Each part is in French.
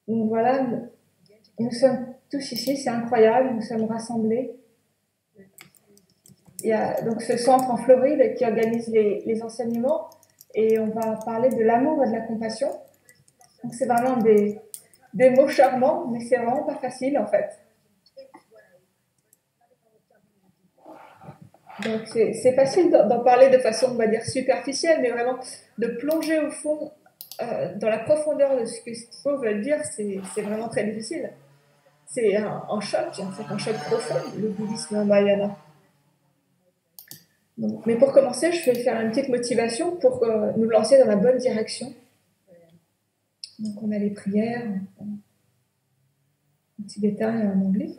Donc voilà, nous sommes tous ici, c'est incroyable, nous sommes rassemblés. Il y a donc ce centre en Floride qui organise les enseignements et on va parler de l'amour et de la compassion. Donc c'est vraiment des mots charmants, mais c'est vraiment pas facile en fait. Donc c'est facile d'en parler de façon, on va dire, superficielle, mais vraiment de plonger au fond, dans la profondeur de ce que Spo veut dire, c'est vraiment très difficile. C'est un choc, c'est un choc profond, le bouddhisme mahayana. Donc, mais pour commencer, je vais faire une petite motivation pour nous lancer dans la bonne direction. Donc on a les prières en tibétain et en anglais.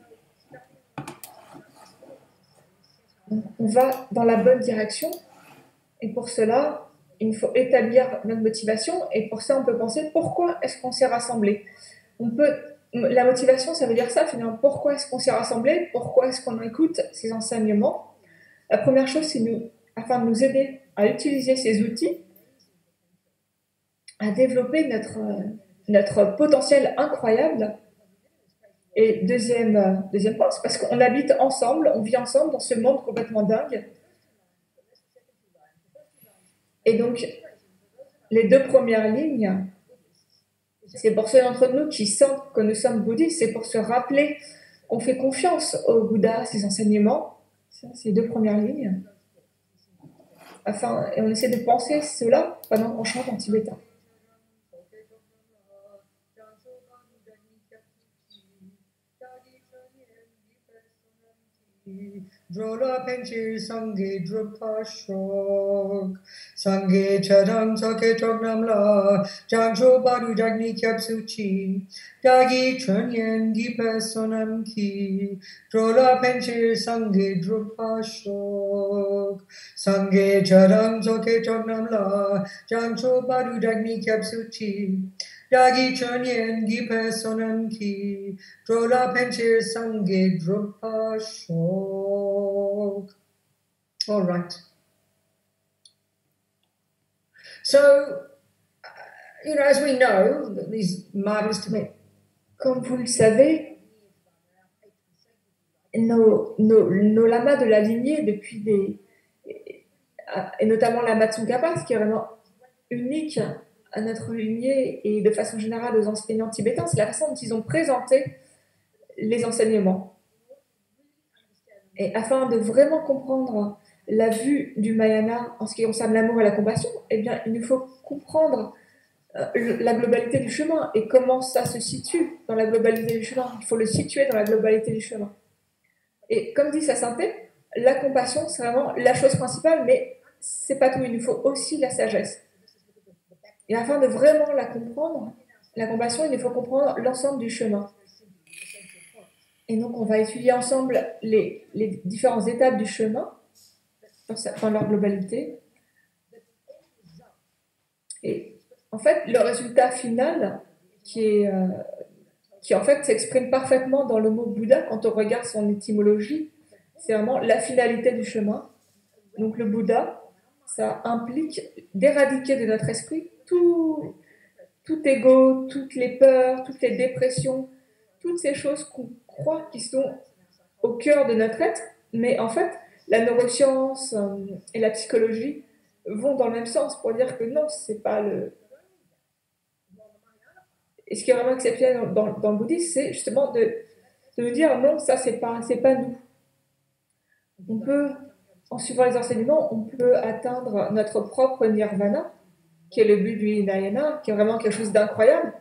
Donc, on va dans la bonne direction et pour cela, il faut établir notre motivation et pour ça, on peut penser pourquoi est-ce qu'on s'est rassemblés. La motivation, ça veut dire ça finalement. Pourquoi est-ce qu'on s'est rassemblés? Pourquoi est-ce qu'on écoute ces enseignements? La première chose, c'est afin de nous aider à utiliser ces outils, à développer notre potentiel incroyable. Et deuxième point, c'est parce qu'on habite ensemble, on vit ensemble dans ce monde complètement dingue. Et donc, les deux premières lignes, c'est pour ceux d'entre nous qui sentent que nous sommes bouddhistes, c'est pour se rappeler qu'on fait confiance au Bouddha, ses enseignements, ces deux premières lignes. Et on essaie de penser cela pendant qu'on chante en tibétain. Drola penchir sangye drupa shok sangye charang sake chognam la jangcho baru jagni kyab suchi dagi chunyen gi personam ki Drola penchir sangye drupa shok sangye charang sake chognam la jangcho baru jagni kyab suchi Dagi chunyen gi personam ki Drola penchir sangye drupa shok. All right. So, as we know, these marvelous techniques, comme vous le savez, nos lamas de la lignée depuis et notamment lama Tsongkhapa, ce qui est vraiment unique à notre lignée et de façon générale aux enseignants tibétains, c'est la façon dont ils ont présenté les enseignements. Et afin de vraiment comprendre la vue du Mahayana en ce qui concerne l'amour et la compassion, eh bien, il nous faut comprendre la globalité du chemin et comment ça se situe dans la globalité du chemin. Il faut le situer dans la globalité du chemin. Et comme dit sa sainteté, la compassion, c'est vraiment la chose principale, mais c'est pas tout. Il nous faut aussi la sagesse. Et afin de vraiment la comprendre, la compassion, il nous faut comprendre l'ensemble du chemin. Et donc, on va étudier ensemble les différentes étapes du chemin dans leur globalité. Et en fait, le résultat final, qui en fait s'exprime parfaitement dans le mot Bouddha quand on regarde son étymologie, c'est vraiment la finalité du chemin. Donc, le Bouddha, ça implique d'éradiquer de notre esprit tout ego, toutes les peurs, toutes les dépressions, toutes ces choses qu'on croit qui sont au cœur de notre être, mais en fait, la neuroscience et la psychologie vont dans le même sens pour dire que non, c'est pas le... Et ce qui est vraiment exceptionnel dans le bouddhisme, c'est justement de nous dire non, ça c'est pas nous. On peut, en suivant les enseignements, on peut atteindre notre propre nirvana, qui est le but du Hinayana, qui est vraiment quelque chose d'incroyable.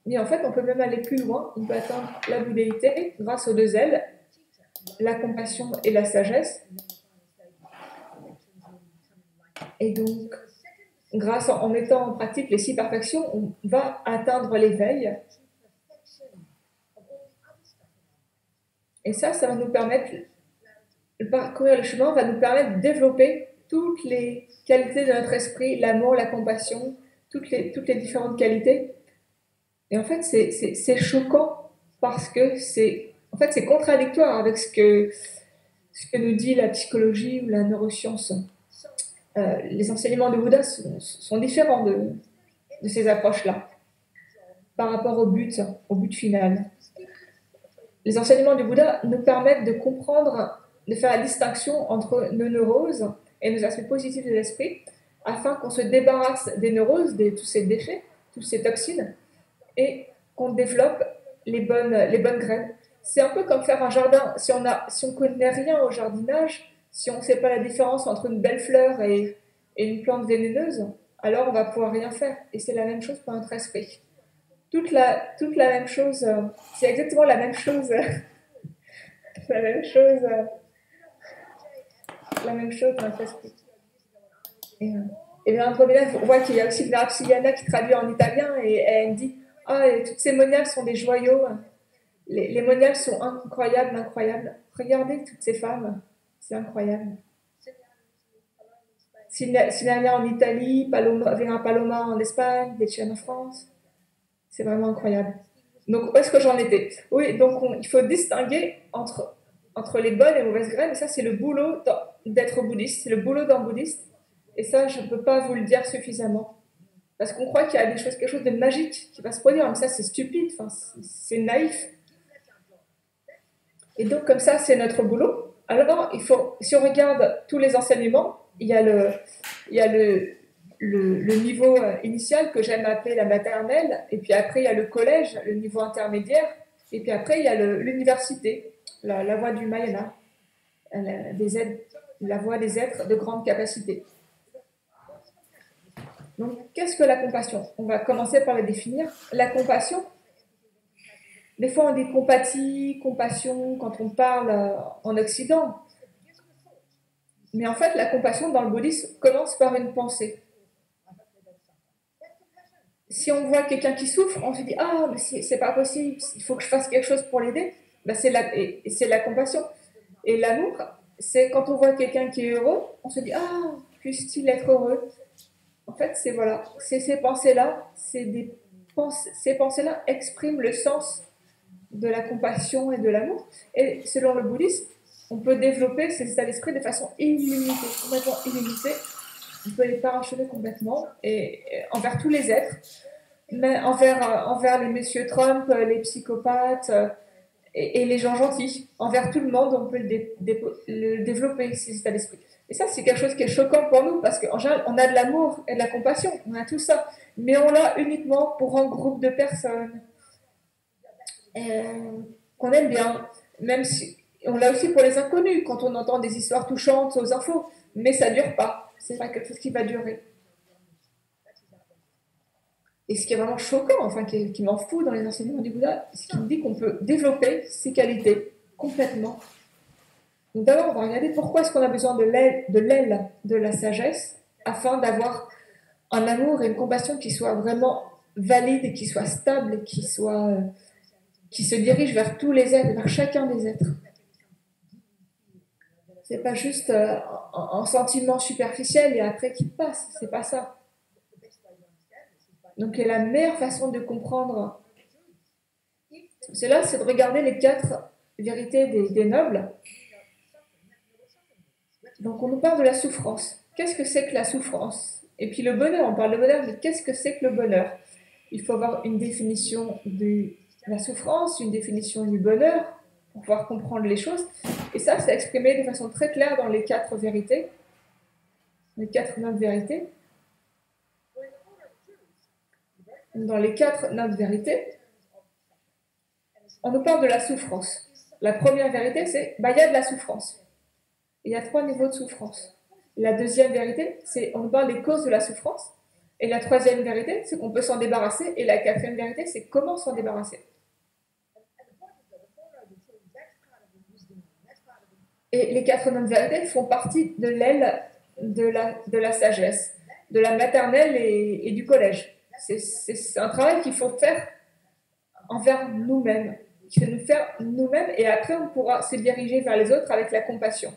Mais en fait, on peut même aller plus loin. On peut atteindre la bouddhéité grâce aux deux ailes, la compassion et la sagesse. Et donc, en mettant en pratique les 6 perfections, on va atteindre l'éveil. Et ça va nous permettre, parcourir le chemin va nous permettre de développer toutes les qualités de notre esprit, l'amour, la compassion, toutes les différentes qualités. Et en fait, c'est choquant parce que c'est contradictoire avec ce que nous dit la psychologie ou la neuroscience. Les enseignements de Bouddha sont différents de ces approches-là. par rapport au but final. Les enseignements du Bouddha nous permettent de comprendre, de faire la distinction entre nos neuroses et nos aspects positifs de l'esprit, afin qu'on se débarrasse des neuroses, de tous ces déchets, toutes ces toxines, et qu'on développe les bonnes graines. C'est un peu comme faire un jardin. Si on ne connaît rien au jardinage, si on ne sait pas la différence entre une belle fleur et une plante vénéneuse, alors on va pouvoir rien faire. Et c'est la même chose pour notre esprit. Toute la même chose, c'est exactement la même chose, la même chose, la même chose dans notre esprit. Et bien, on voit qu'il y a aussi Clara Psiliana qui traduit en italien et elle dit ah, et toutes ces moniales sont des joyaux. Les moniales sont incroyables, incroyables. Regardez toutes ces femmes, c'est incroyable. Silania en Italie, Vera Paloma en Espagne, Detienne en France. C'est vraiment incroyable. Donc, où est-ce que j'en étais? Oui, donc il faut distinguer entre les bonnes et mauvaises graines. Et ça, c'est le boulot d'être bouddhiste. C'est le boulot d'un bouddhiste. Et ça, je ne peux pas vous le dire suffisamment. Parce qu'on croit qu'il y a quelque chose de magique qui va se produire. Mais ça, c'est stupide, enfin, c'est naïf. Et donc, comme ça, c'est notre boulot. Alors, si on regarde tous les enseignements, il y a le niveau initial que j'aime appeler la maternelle, et puis après, il y a le collège, le niveau intermédiaire, et puis après, il y a l'université, la voie du Mahayana, la voie des êtres de grande capacité. Donc, qu'est-ce que la compassion? On va commencer par la définir. La compassion, des fois on dit compatie, compassion quand on parle en Occident. Mais en fait, la compassion dans le bouddhisme commence par une pensée. Si on voit quelqu'un qui souffre, on se dit ah, mais c'est pas possible, il faut que je fasse quelque chose pour l'aider. Ben, c'est la compassion. Et l'amour, c'est quand on voit quelqu'un qui est heureux, on se dit ah, puisse-t-il être heureux. En fait, c'est ces pensées-là, ces pensées-là expriment le sens de la compassion et de l'amour. Et selon le bouddhisme, on peut développer ces états d'esprit de façon illimitée, complètement illimitée. On peut les parachever complètement et envers tous les êtres, mais envers les messieurs Trump, les psychopathes et les gens gentils. Envers tout le monde, on peut le développer, ces états d'esprit. Et ça, c'est quelque chose qui est choquant pour nous, parce qu'en général, on a de l'amour et de la compassion, on a tout ça, mais on l'a uniquement pour un groupe de personnes qu'on aime bien, même si on l'a aussi pour les inconnus, quand on entend des histoires touchantes aux infos, mais ça dure pas, c'est pas quelque chose qui va durer. Et ce qui est vraiment choquant, enfin qui m'en fout dans les enseignements du Bouddha, c'est qu'il me dit qu'on peut développer ces qualités complètement. Donc d'abord, on va regarder pourquoi est-ce qu'on a besoin de l'aile de la sagesse, afin d'avoir un amour et une compassion qui soient vraiment valides et qui soient stables et qui se dirigent vers tous les êtres, vers chacun des êtres. C'est pas juste un sentiment superficiel et après qui passe, c'est pas ça. Donc la meilleure façon de comprendre cela, c'est de regarder les 4 vérités des nobles. Donc on nous parle de la souffrance. Qu'est-ce que c'est que la souffrance? Et puis le bonheur, on parle de bonheur, mais qu'est-ce que c'est que le bonheur? Il faut avoir une définition de la souffrance, une définition du bonheur, pour pouvoir comprendre les choses. Et ça, c'est exprimé de façon très claire dans les 4 vérités, les 4 nobles vérités. Dans les 4 nobles vérités, on nous parle de la souffrance. La première vérité, c'est il y a de la souffrance. Il y a 3 niveaux de souffrance. La deuxième vérité, c'est on nous parle des causes de la souffrance. Et la troisième vérité, c'est qu'on peut s'en débarrasser. Et la quatrième vérité, c'est comment s'en débarrasser. Et les 4 nobles vérités font partie de l'aile de la sagesse, de la maternelle et du collège. C'est un travail qu'il faut faire envers nous-mêmes. Il faut nous faire nous-mêmes et après on pourra se diriger vers les autres avec la compassion.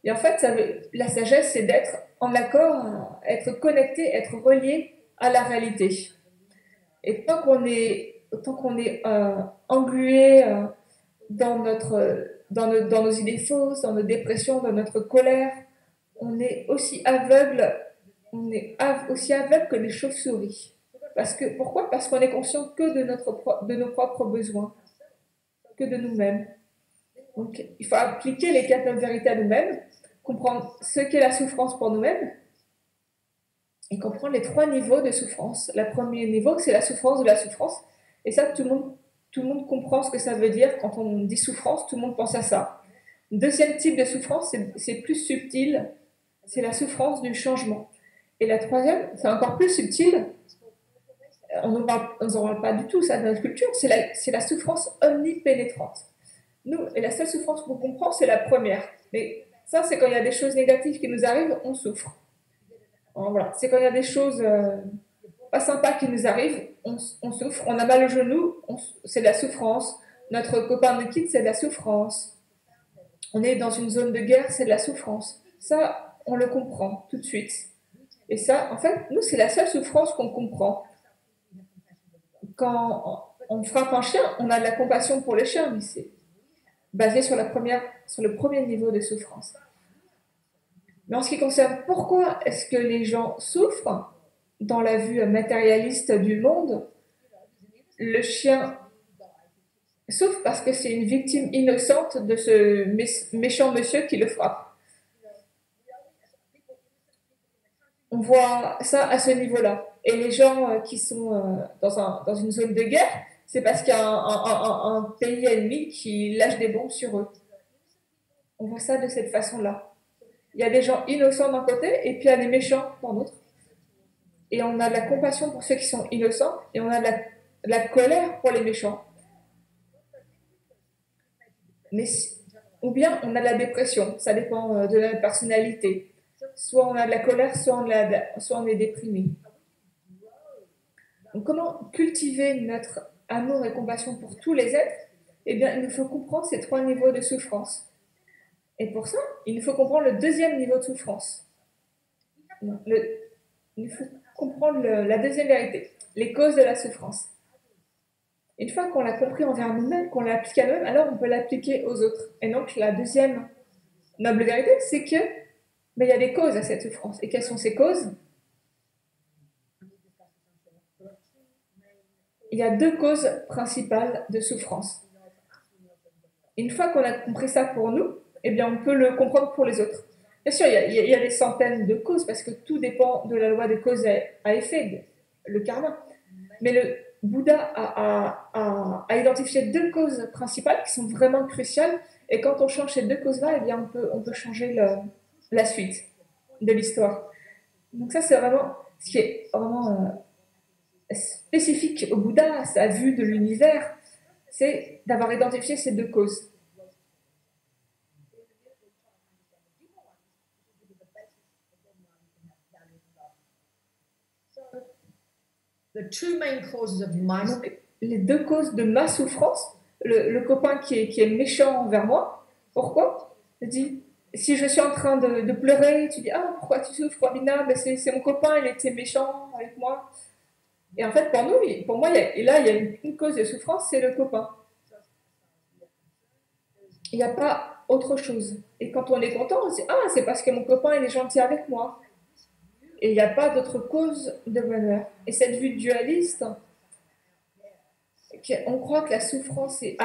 Et en fait, la sagesse, c'est d'être en accord, être connecté, être relié à la réalité. Et tant qu'on est englué dans nos idées fausses, dans nos dépressions, dans notre colère, on est aussi aveugle que les chauves-souris. Pourquoi? Parce qu'on est conscient que de nos propres besoins, que de nous-mêmes. Donc, il faut appliquer les quatre nobles vérités à nous-mêmes, comprendre ce qu'est la souffrance pour nous-mêmes, et comprendre les trois niveaux de souffrance. Le premier niveau, c'est la souffrance de la souffrance. Et ça, tout le monde comprend ce que ça veut dire. Quand on dit souffrance, tout le monde pense à ça. Deuxième type de souffrance, c'est plus subtil, c'est la souffrance du changement. Et la troisième, c'est encore plus subtil, on n'en parle pas du tout, ça, dans notre culture, c'est la souffrance omnipénétrante. Nous, et la seule souffrance qu'on comprend, c'est la première. Mais ça, c'est quand il y a des choses négatives qui nous arrivent, on souffre. Voilà. C'est quand il y a des choses pas sympas qui nous arrivent, on souffre. On a mal au genou, c'est de la souffrance. Notre copain nous quitte, c'est de la souffrance. On est dans une zone de guerre, c'est de la souffrance. Ça, on le comprend tout de suite. Et ça, en fait, nous, c'est la seule souffrance qu'on comprend. Quand on frappe un chien, on a de la compassion pour le chien, mais c'est basé sur le premier niveau de souffrance. Mais en ce qui concerne pourquoi est-ce que les gens souffrent dans la vue matérialiste du monde, le chien souffre parce que c'est une victime innocente de ce méchant monsieur qui le frappe. On voit ça à ce niveau-là. Et les gens qui sont dans une zone de guerre, c'est parce qu'il y a un pays ennemi qui lâche des bombes sur eux. On voit ça de cette façon-là. Il y a des gens innocents d'un côté et puis il y a des méchants d'un autre. Et on a de la compassion pour ceux qui sont innocents et on a de la colère pour les méchants. Ou bien on a de la dépression, ça dépend de notre personnalité. Soit on a de la colère, soit on est déprimé. Donc, comment cultiver notre amour et compassion pour tous les êtres? Eh bien, il nous faut comprendre ces trois niveaux de souffrance. Et pour ça, il nous faut comprendre le deuxième niveau de souffrance. Il faut comprendre la deuxième vérité, les causes de la souffrance. Une fois qu'on l'a compris envers nous-mêmes, qu'on l'a appliqué à nous-mêmes, alors on peut l'appliquer aux autres. Et donc, la deuxième noble vérité, c'est que il y a des causes à cette souffrance. Et quelles sont ces causes? Il y a deux causes principales de souffrance. Une fois qu'on a compris ça pour nous, eh bien, on peut le comprendre pour les autres. Bien sûr, il y a des centaines de causes parce que tout dépend de la loi de cause à effet, le karma. Mais le Bouddha a identifié deux causes principales qui sont vraiment cruciales. Et quand on change ces deux causes-là, eh bien, on peut changer la suite de l'histoire. Donc ça, c'est vraiment ce qui est vraiment spécifique au Bouddha, à sa vue de l'univers, c'est d'avoir identifié ces deux causes. Donc, les deux causes de ma souffrance, le copain qui est méchant envers moi, pourquoi? Il dit, si je suis en train de pleurer, tu dis, ah, pourquoi tu souffres, Robina? Ben, c'est mon copain, il était méchant avec moi. Et en fait, pour moi, il y a une cause de souffrance, c'est le copain. Il n'y a pas autre chose. Et quand on est content, on se dit, ah, c'est parce que mon copain, il est gentil avec moi. Et il n'y a pas d'autre cause de bonheur. Et cette vue dualiste, on croit que la souffrance est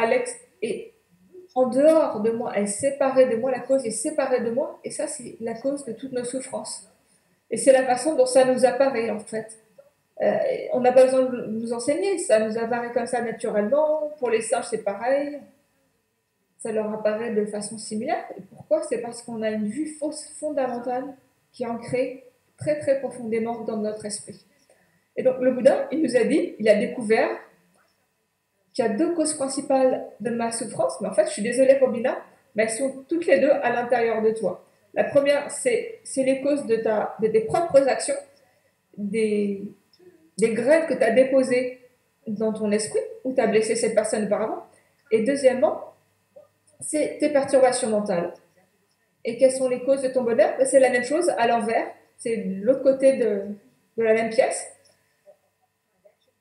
en dehors de moi, elle est séparée de moi, la cause est séparée de moi, et ça, c'est la cause de toutes nos souffrances. Et c'est la façon dont ça nous apparaît, en fait. On n'a pas besoin de nous enseigner, ça nous apparaît comme ça naturellement. Pour les singes, c'est pareil. Ça leur apparaît de façon similaire. Et pourquoi? C'est parce qu'on a une vue fausse fondamentale qui est ancrée très très profondément dans notre esprit. Et donc le Bouddha, il nous a dit, il a découvert qu'il y a deux causes principales de ma souffrance, mais en fait, je suis désolée Robina, mais elles sont toutes les deux à l'intérieur de toi. La première, c'est les causes de tes propres actions, des graines que tu as déposées dans ton esprit, où tu as blessé cette personne auparavant. Et deuxièmement, c'est tes perturbations mentales. Et quelles sont les causes de ton bonheur? C'est la même chose à l'envers, c'est l'autre côté de la même pièce.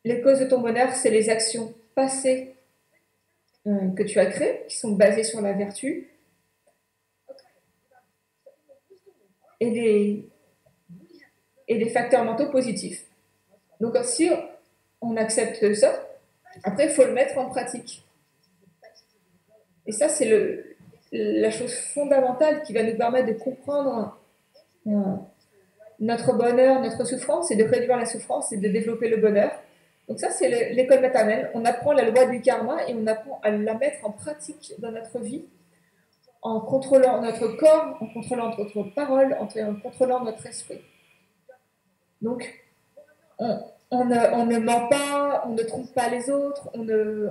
Les causes de ton bonheur, c'est les actions passées que tu as créées, qui sont basées sur la vertu, et les facteurs mentaux positifs. Donc si on accepte ça. Après, il faut le mettre en pratique. Et ça, c'est la chose fondamentale qui va nous permettre de comprendre notre bonheur, notre souffrance, et de réduire la souffrance et de développer le bonheur. Donc ça, c'est l'école maternelle. On apprend la loi du karma et on apprend à la mettre en pratique dans notre vie, en contrôlant notre corps, en contrôlant notre parole, en contrôlant notre esprit. Donc, on ne ment pas, on ne trompe pas les autres, on ne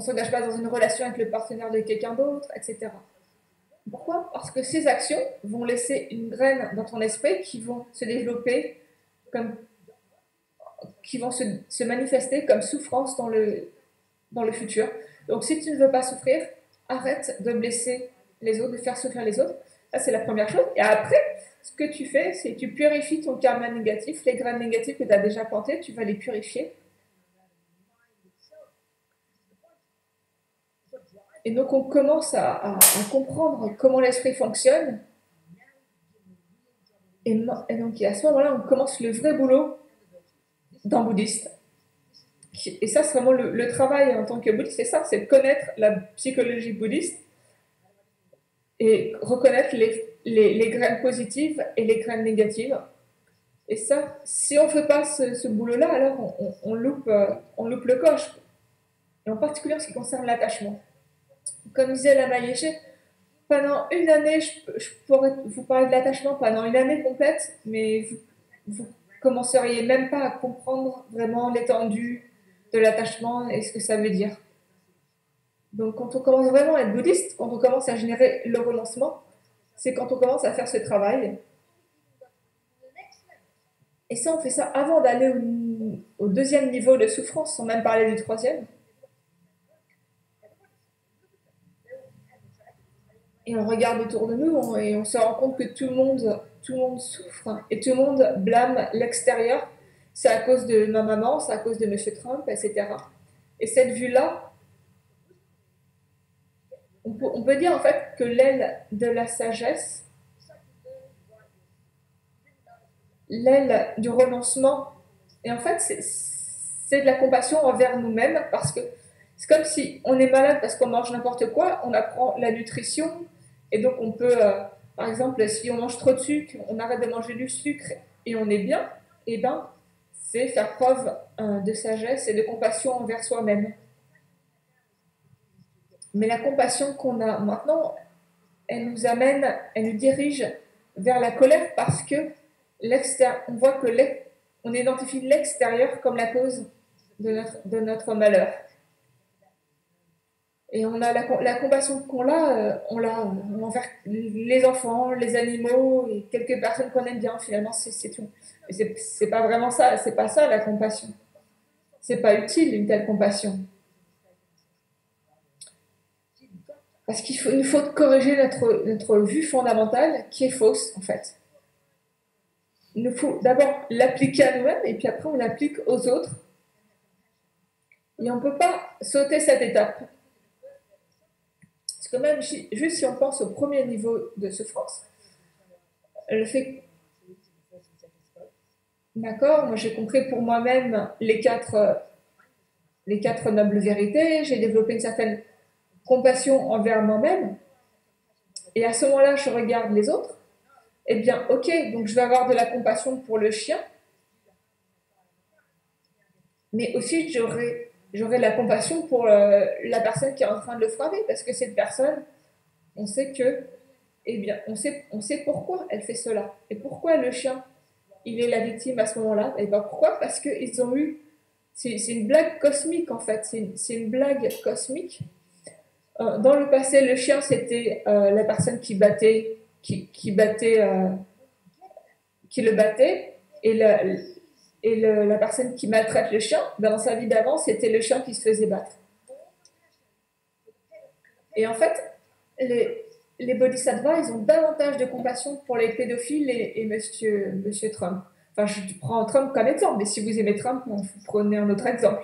s'engage pas dans une relation avec le partenaire de quelqu'un d'autre, etc. Pourquoi? Parce que ces actions vont laisser une graine dans ton esprit qui vont se développer qui vont se manifester comme souffrance dans le futur. Donc si tu ne veux pas souffrir, arrête de blesser les autres, de faire souffrir les autres. Ça, c'est la première chose. Et après, ce que tu fais, c'est que tu purifies ton karma négatif, les graines négatives que tu as déjà plantées, tu vas les purifier. Et donc, on commence à comprendre comment l'esprit fonctionne. Et donc, à ce moment-là, on commence le vrai boulot d'un bouddhiste. Et ça, c'est vraiment le travail en tant que bouddhiste, c'est ça, c'est de connaître la psychologie bouddhiste et reconnaître les graines positives et les graines négatives. Et ça, si on ne fait pas ce boulot-là, alors on loupe le coche. Et en particulier en ce qui concerne l'attachement. Comme disait Lama Yeshe, pendant une année, je pourrais vous parler de l'attachement pendant une année complète, mais vous commenceriez même pas à comprendre vraiment l'étendue de l'attachement et ce que ça veut dire. Donc quand on commence vraiment à être bouddhiste, quand on commence à générer le renoncement, c'est quand on commence à faire ce travail. Et ça, on fait ça avant d'aller au deuxième niveau de souffrance, sans même parler du troisième. Et on regarde autour de nous et on se rend compte que tout le monde souffre et tout le monde blâme l'extérieur. C'est à cause de ma maman, c'est à cause de M. Trump, etc. Et cette vue-là, on peut dire en fait que l'aile de la sagesse, l'aile du renoncement, et en fait c'est de la compassion envers nous-mêmes parce que c'est comme si on est malade parce qu'on mange n'importe quoi, on apprend la nutrition et donc on peut, par exemple, si on mange trop de sucre, on arrête de manger du sucre et on est bien, et ben c'est faire preuve de sagesse et de compassion envers soi-même. Mais la compassion qu'on a maintenant, elle nous dirige vers la colère parce que on voit que on identifie l'extérieur comme la cause de notre malheur. Et on a la compassion qu'on a, on l'a envers les enfants, les animaux et quelques personnes qu'on aime bien. Finalement, c'est tout. Mais c'est pas vraiment ça. C'est pas ça la compassion. C'est pas utile une telle compassion. Parce qu'il nous faut corriger notre vue fondamentale qui est fausse en fait. Il nous faut d'abord l'appliquer à nous-mêmes et puis après on l'applique aux autres. Et on ne peut pas sauter cette étape. Parce que même juste si on pense au premier niveau de souffrance, le fait. D'accord, moi j'ai compris pour moi-même les quatre nobles vérités, j'ai développé une certaine compassion envers moi-même, et à ce moment-là je regarde les autres, eh bien ok, donc je vais avoir de la compassion pour le chien, mais aussi j'aurai de la compassion pour la personne qui est en train de le frapper, parce que cette personne, on sait que, eh bien, on sait pourquoi elle fait cela, et pourquoi le chien, il est la victime à ce moment-là, et bien pourquoi? Parce qu'ils ont eu, c'est une blague cosmique en fait, c'est une blague cosmique. Dans le passé, le chien c'était la personne qui le battait, et la personne qui maltraite le chien, dans sa vie d'avant, c'était le chien qui se faisait battre. Et en fait, les bodhisattvas, ils ont davantage de compassion pour les pédophiles et monsieur Trump. Enfin, je prends Trump comme exemple, mais si vous aimez Trump, vous prenez un autre exemple.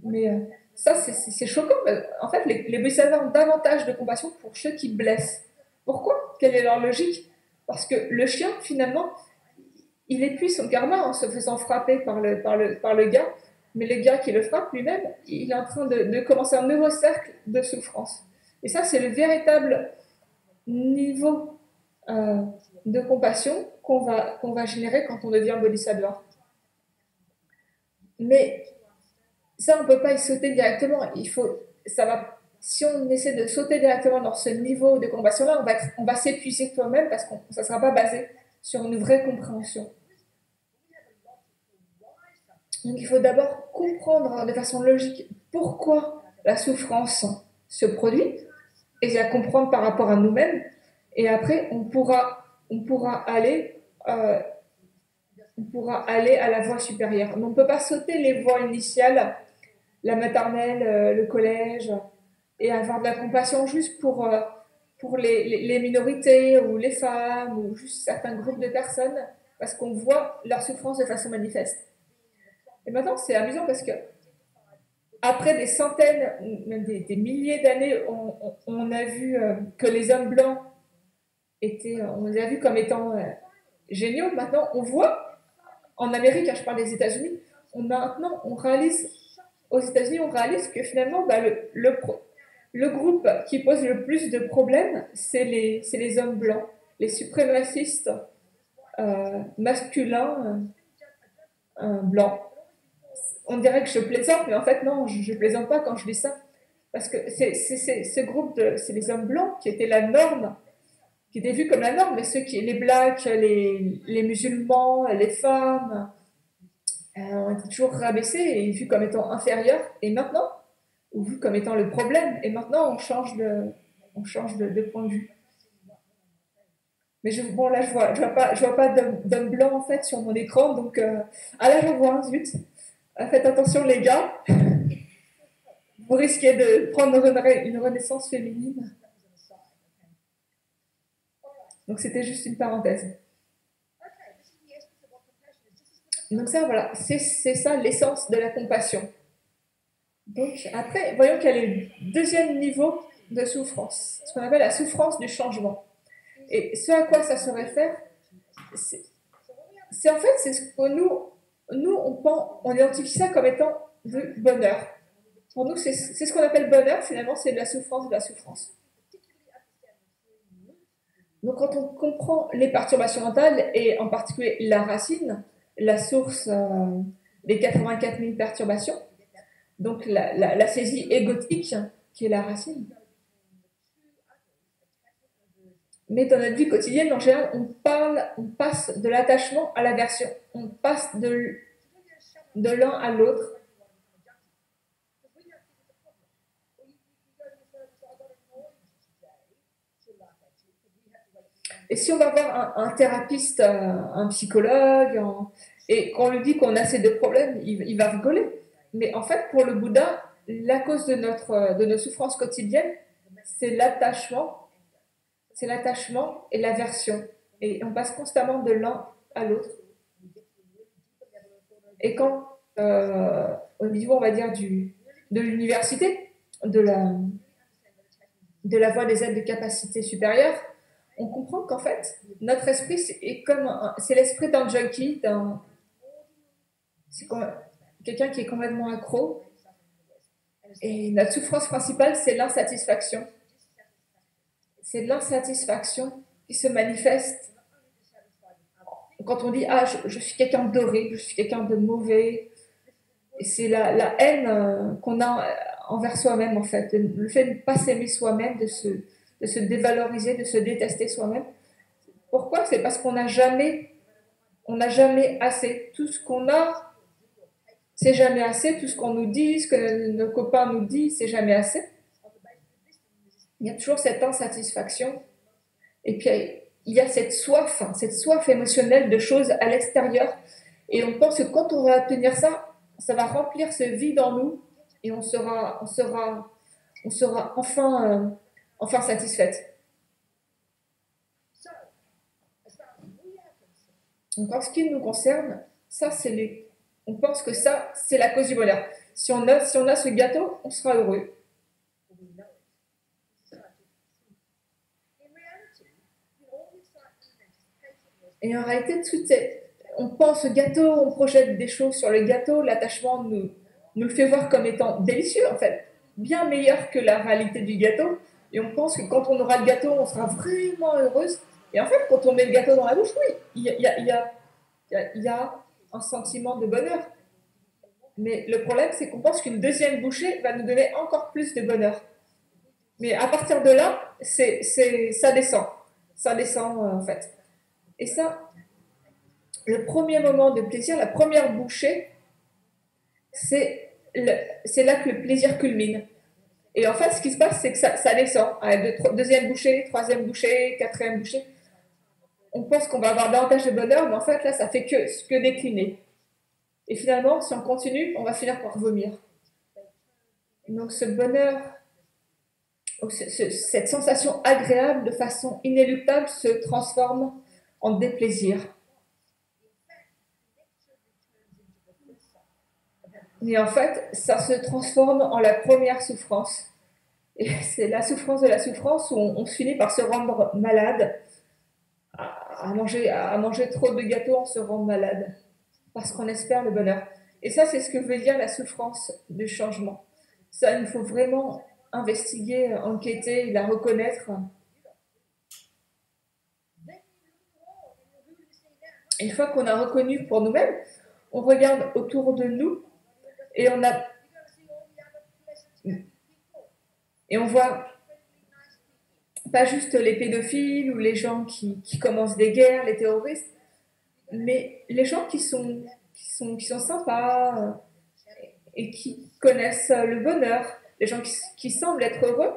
Mais ça, c'est choquant. En fait, les bodhisattvas ont davantage de compassion pour ceux qui blessent. Pourquoi? Quelle est leur logique? Parce que le chien, finalement, il épuise son karma en se faisant frapper par le gars, mais le gars qui le frappe lui-même, il est en train de commencer un nouveau cercle de souffrance. Et ça, c'est le véritable niveau euh, de compassion qu'on va générer quand on devient bodhisattva. Mais ça, on ne peut pas y sauter directement. Si on essaie de sauter directement dans ce niveau de compassion-là, on va s'épuiser toi-même parce que ça ne sera pas basé sur une vraie compréhension. Donc il faut d'abord comprendre de façon logique pourquoi la souffrance se produit et la comprendre par rapport à nous-mêmes. Et après, on pourra aller à la voie supérieure. Mais on ne peut pas sauter les voies initiales, la maternelle, le collège, et avoir de la compassion juste pour les minorités ou les femmes ou juste certains groupes de personnes parce qu'on voit leur souffrance de façon manifeste. Et maintenant, c'est amusant parce que après des centaines, même des milliers d'années, on a vu que les hommes blancs on les a vus comme étant géniaux. Maintenant, on voit en Amérique, je parle des États-Unis, maintenant, on réalise aux États-Unis, on réalise que finalement, le groupe qui pose le plus de problèmes, c'est les hommes blancs, les suprémacistes masculins blancs. On dirait que je plaisante, mais en fait, non, je plaisante pas quand je dis ça. Parce que ce groupe, c'est les hommes blancs qui étaient la norme, qui étaient vus comme la norme, mais les blacks, les musulmans, les femmes, ont été toujours rabaissés et vus comme étant inférieurs. Et maintenant, ou vu comme étant le problème. Et maintenant, on change de point de vue. Mais bon, là, je vois pas d'homme blanc en fait sur mon écran, donc ah là, j'en vois un, zut. Faites attention, les gars. Vous risquez de prendre une renaissance féminine. Donc, c'était juste une parenthèse. Donc ça, voilà, c'est ça l'essence de la compassion. Donc après, voyons quel est le deuxième niveau de souffrance, ce qu'on appelle la souffrance du changement. Et ce à quoi ça se réfère, c'est en fait, c'est ce que nous on identifie ça comme étant du bonheur. Pour nous, c'est ce qu'on appelle bonheur, finalement, c'est de la souffrance de la souffrance. Donc quand on comprend les perturbations mentales, et en particulier la racine, la source des 84 000 perturbations, donc la saisie égotique qui est la racine. Mais dans notre vie quotidienne, en général, on passe de l'attachement à l'aversion. On passe de l'un à l'autre. Et si on va voir un thérapeute, un psychologue, et qu'on lui dit qu'on a ces deux problèmes, il va rigoler. Mais en fait, pour le Bouddha, la cause de nos souffrances quotidiennes, c'est l'attachement et l'aversion. Et on passe constamment de l'un à l'autre. Et quand, au niveau, on va dire, de l'université, de la voie des aides de capacité supérieure, on comprend qu'en fait, notre esprit, c'est l'esprit d'un junkie, c'est quelqu'un qui est complètement accro. Et notre souffrance principale, c'est l'insatisfaction. C'est l'insatisfaction qui se manifeste quand on dit ah je suis quelqu'un d'horrible, je suis quelqu'un de mauvais. Et c'est la haine qu'on a envers soi-même en fait, le fait de ne pas s'aimer soi-même, de se dévaloriser, de se détester soi-même. Pourquoi? C'est parce on n'a jamais assez. Tout ce qu'on a, c'est jamais assez. Tout ce qu'on nous dit, ce que nos copains nous disent, c'est jamais assez. Il y a toujours cette insatisfaction. Et puis, il y a cette soif émotionnelle de choses à l'extérieur. Et on pense que quand on va obtenir ça, ça va remplir ce vide en nous et on sera enfin satisfaite. Donc, en ce qui nous concerne, on pense que ça, c'est la cause du bonheur. Si on a ce gâteau, on sera heureux. Et en réalité, On pense au gâteau, on projette des choses sur le gâteau, l'attachement nous le fait voir comme étant délicieux en fait, bien meilleur que la réalité du gâteau. Et on pense que quand on aura le gâteau, on sera vraiment heureuse. Et en fait, quand on met le gâteau dans la bouche, oui, il y a un sentiment de bonheur. Mais le problème, c'est qu'on pense qu'une deuxième bouchée va nous donner encore plus de bonheur. Mais à partir de là, ça descend. Ça descend en fait. Et ça, le premier moment de plaisir, la première bouchée, c'est là que le plaisir culmine. Et en fait, ce qui se passe, c'est que ça descend. Deuxième bouchée, troisième bouchée, quatrième bouchée. On pense qu'on va avoir davantage de bonheur, mais en fait, là, ça fait que décliner. Et finalement, si on continue, on va finir par vomir. Donc ce bonheur, cette sensation agréable de façon inéluctable se transforme en déplaisir. Et en fait, ça se transforme en la première souffrance. Et c'est la souffrance de la souffrance où on finit par se rendre malade. À manger trop de gâteaux, on se rend malade. Parce qu'on espère le bonheur. Et ça, c'est ce que veut dire la souffrance du changement. Ça, il faut vraiment investiguer, enquêter, la reconnaître. Et une fois qu'on a reconnu pour nous-mêmes, on regarde autour de nous et on voit pas juste les pédophiles ou les gens qui commencent des guerres, les terroristes, mais les gens qui sont sympas et qui connaissent le bonheur, les gens qui semblent être heureux.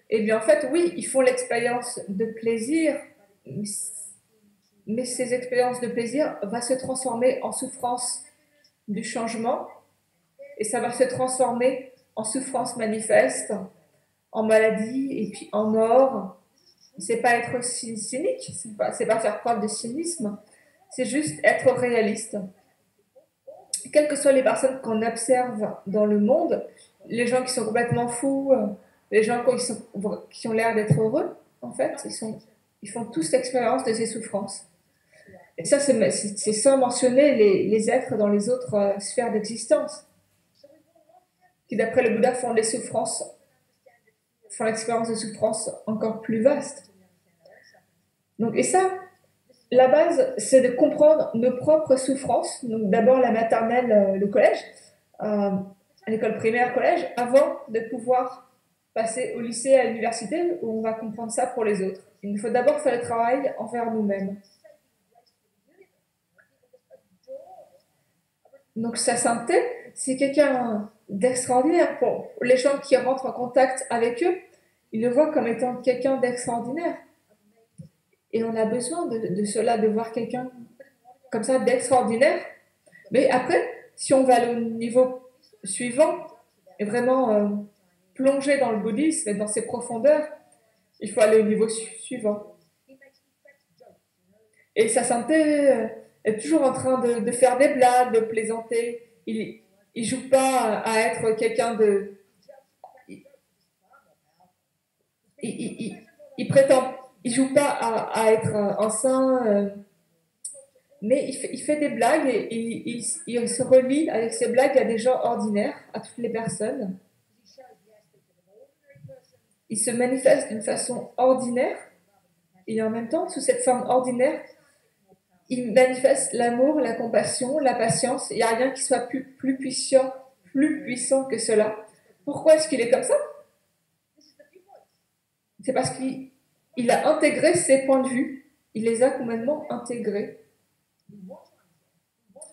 Et bien en fait, oui, ils font l'expérience de plaisir, mais ces expériences de plaisir vont se transformer en souffrance du changement et ça va se transformer en souffrance manifeste, en maladie et puis en mort. C'est pas être cynique, c'est pas faire preuve de cynisme, c'est juste être réaliste. Quelles que soient les personnes qu'on observe dans le monde, les gens qui sont complètement fous, les gens qui ont l'air d'être heureux, en fait, ils font tous l'expérience de ces souffrances. Et ça, c'est sans mentionner les êtres dans les autres sphères d'existence, qui d'après le Bouddha font l'expérience de souffrance encore plus vaste. Donc, et ça, la base, c'est de comprendre nos propres souffrances. Donc d'abord la maternelle, le collège, à l'école primaire, collège, avant de pouvoir passer au lycée, à l'université, où on va comprendre ça pour les autres. Il faut d'abord faire le travail envers nous-mêmes. Donc sa sainteté, c'est quelqu'un d'extraordinaire. Pour les gens qui rentrent en contact avec eux, ils le voient comme étant quelqu'un d'extraordinaire. Et on a besoin de cela, de voir quelqu'un comme ça d'extraordinaire. Mais après, si on va au niveau suivant et vraiment plonger dans le bouddhisme et dans ses profondeurs, il faut aller au niveau suivant. Et sa santé est toujours en train de faire des blagues, de plaisanter. Il joue pas à être quelqu'un de... Il prétend... Il joue pas à être un saint, mais il fait des blagues et il se relie avec ses blagues à des gens ordinaires, à toutes les personnes. Il se manifeste d'une façon ordinaire et en même temps, sous cette forme ordinaire, il manifeste l'amour, la compassion, la patience. Il n'y a rien qui soit plus puissant que cela. Pourquoi est-ce qu'il est comme ça? C'est parce qu'il a intégré ses points de vue. Il les a complètement intégrés.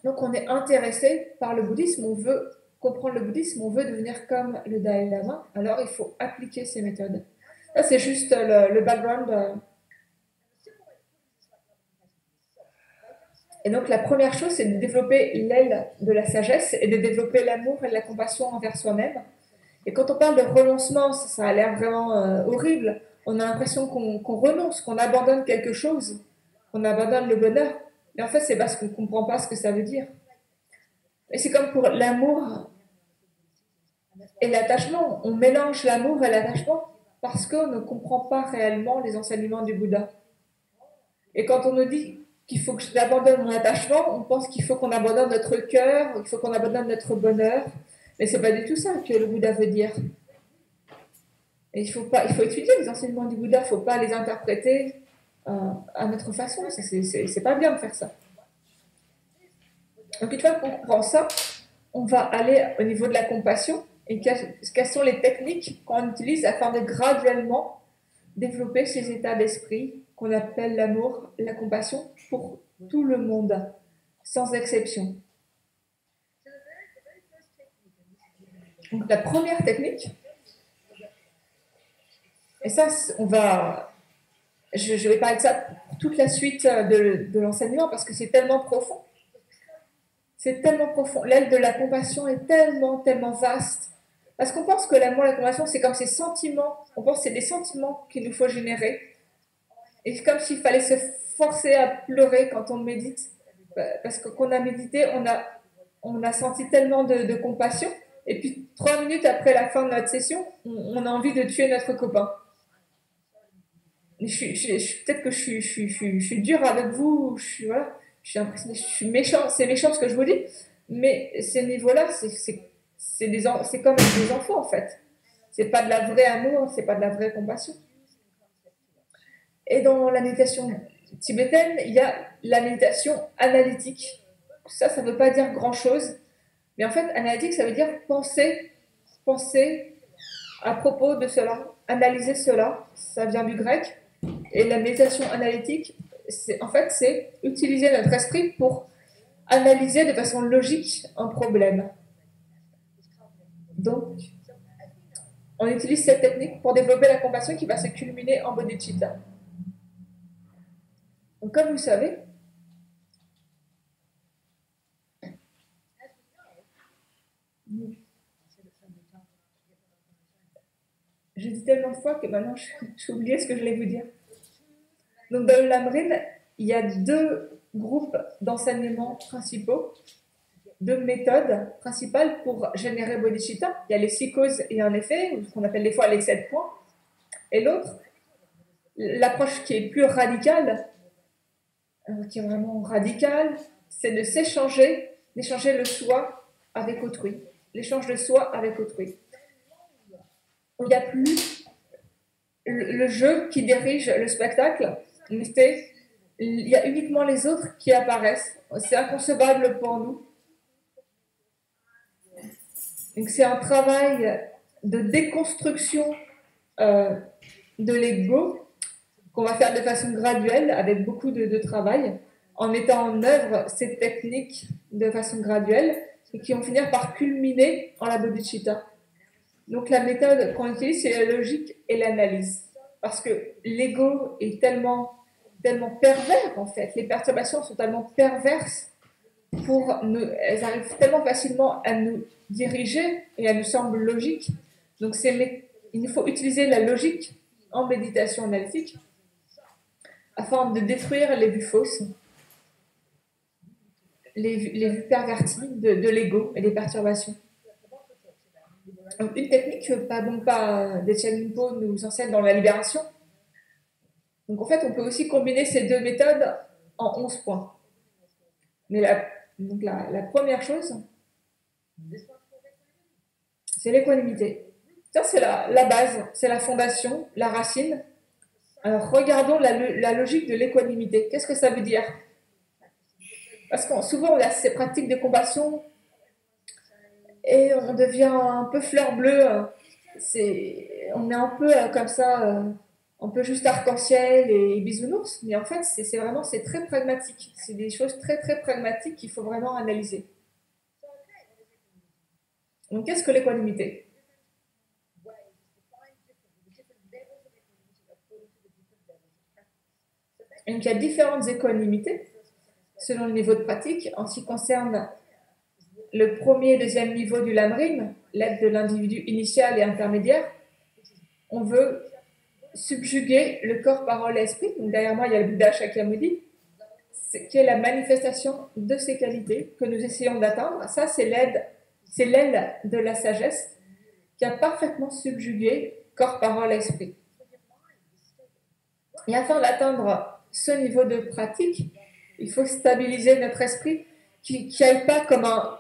Donc on est intéressé par le bouddhisme, on veut comprendre le bouddhisme, on veut devenir comme le Dalai Lama, alors il faut appliquer ces méthodes. Ça c'est juste le background. Et donc la première chose, c'est de développer l'aile de la sagesse et de développer l'amour et la compassion envers soi-même. Et quand on parle de renoncement, ça a l'air vraiment horrible. On a l'impression qu'on renonce, qu'on abandonne quelque chose, qu'on abandonne le bonheur. Mais en fait, c'est parce qu'on ne comprend pas ce que ça veut dire. Et c'est comme pour l'amour et l'attachement. On mélange l'amour et l'attachement parce qu'on ne comprend pas réellement les enseignements du Bouddha. Et quand on nous dit qu'il faut que j'abandonne mon attachement, on pense qu'il faut qu'on abandonne notre cœur, qu'il faut qu'on abandonne notre bonheur. Mais c'est pas du tout ça que le Bouddha veut dire. Et il faut étudier les enseignements du Bouddha, il ne faut pas les interpréter à notre façon. C'est pas bien de faire ça. Donc une fois qu'on comprend ça, on va aller au niveau de la compassion et quelles sont les techniques qu'on utilise afin de graduellement développer ces états d'esprit qu'on appelle l'amour, la compassion pour tout le monde, sans exception. Donc la première technique, et ça, je vais parler de ça pour toute la suite de l'enseignement parce que c'est tellement profond. C'est tellement profond. L'aile de la compassion est tellement, tellement vaste. Parce qu'on pense que l'amour, la compassion, c'est comme ces sentiments. On pense que c'est des sentiments qu'il nous faut générer. Et c'est comme s'il fallait se forcer à pleurer quand on médite. Parce que quand on a médité, on a senti tellement de compassion. Et puis 3 minutes après la fin de notre session, on a envie de tuer notre copain. Peut-être que je suis dure avec vous, voilà, je suis méchant, c'est méchant ce que je vous dis, mais ces niveaux-là, c'est comme des enfants en fait. C'est pas de la vraie amour, c'est pas de la vraie compassion. Et dans la méditation tibétaine, il y a la méditation analytique. Ça ne veut pas dire grand-chose, mais en fait, analytique, ça veut dire penser à propos de cela, analyser cela. Ça vient du grec. Et la méditation analytique, c'est utiliser notre esprit pour analyser de façon logique un problème. Donc, on utilise cette technique pour développer la compassion qui va se culminer en bodhicitta. Donc, comme vous savez, je dis tellement de fois que maintenant j'ai oublié ce que je voulais vous dire. Donc, dans le Lamrim, il y a 2 groupes d'enseignements principaux, 2 méthodes principales pour générer bodhicitta. Il y a les 6 causes et un effet, ou ce qu'on appelle des fois les 7 points. Et l'autre, l'approche qui est plus radicale, qui est vraiment radicale, c'est de d'échanger le soi avec autrui. L'échange de soi avec autrui. Il n'y a plus le jeu qui dirige le spectacle, mais il y a uniquement les autres qui apparaissent. C'est inconcevable pour nous. Donc c'est un travail de déconstruction de l'ego qu'on va faire de façon graduelle avec beaucoup de travail en mettant en œuvre ces techniques de façon graduelle et qui vont finir par culminer en la bodhicitta. Donc la méthode qu'on utilise, c'est la logique et l'analyse. Parce que l'ego est tellement pervers, en fait. Les perturbations sont tellement perverses elles arrivent tellement facilement à nous diriger et elles nous semblent logiques. Donc il nous faut utiliser la logique en méditation analytique afin de détruire les vues fausses, les vues perverties de l'ego et des perturbations. Donc, une technique que Pabongpa Dechen Rinpo nous enseigne dans la libération. Donc en fait, on peut aussi combiner ces 2 méthodes en 11 points. Mais la première chose, c'est l'équanimité. Ça, c'est la base, c'est la fondation, la racine. Alors regardons la logique de l'équanimité. Qu'est-ce que ça veut dire? Parce que souvent, on a ces pratiques de compassion et on devient un peu fleur bleue. On est un peu comme ça, un peu juste arc-en-ciel et bisounours, mais en fait, c'est très pragmatique. C'est des choses très, très pragmatiques qu'il faut vraiment analyser. Donc, qu'est-ce que l'équanimité? Donc, il y a différentes équanimités selon le niveau de pratique. En ce qui concerne le premier et deuxième niveau du Lamrim, l'aide de l'individu initial et intermédiaire, on veut subjuguer le corps, parole et esprit. Donc derrière moi, il y a le Bouddha Shakyamuni, qui est la manifestation de ces qualités que nous essayons d'atteindre. Ça, c'est l'aile de la sagesse qui a parfaitement subjugué corps, parole et esprit. Et afin d'atteindre ce niveau de pratique, Il faut stabiliser notre esprit qui n'aille pas comme un...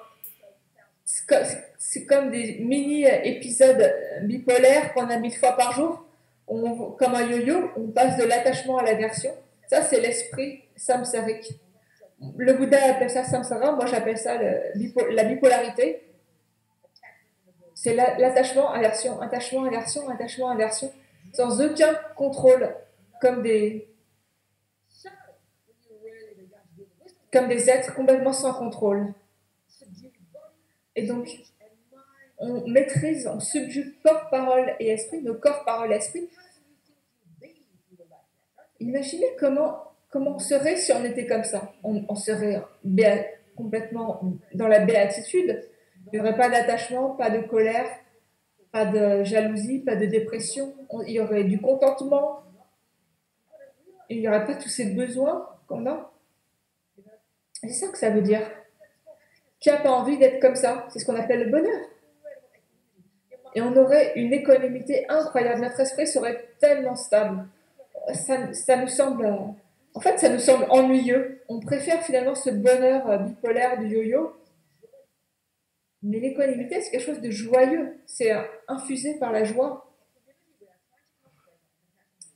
C'est comme des mini-épisodes bipolaires qu'on a 1000 fois par jour. Comme un yo-yo, on passe de l'attachement à l'aversion. Ça, c'est l'esprit samsarique. Le Bouddha appelle ça samsara, moi j'appelle ça la bipolarité. C'est l'attachement, aversion, attachement, aversion, attachement, aversion, sans aucun contrôle, comme des êtres complètement sans contrôle. Et donc, on maîtrise, on subjugue corps, parole et esprit, nos corps, parole, esprit. Imaginez comment on serait si on était comme ça. On serait complètement dans la béatitude. Il n'y aurait pas d'attachement, pas de colère, pas de jalousie, pas de dépression. Il y aurait du contentement. Il n'y aurait pas tous ces besoins qu'on a. C'est ça que ça veut dire. Qui n'a pas envie d'être comme ça? C'est ce qu'on appelle le bonheur. Et on aurait une économité incroyable. Notre esprit serait tellement stable. Ça nous semble... En fait, ça nous semble ennuyeux. On préfère finalement ce bonheur bipolaire du yo-yo. Mais l'équanimité, c'est quelque chose de joyeux. C'est infusé par la joie.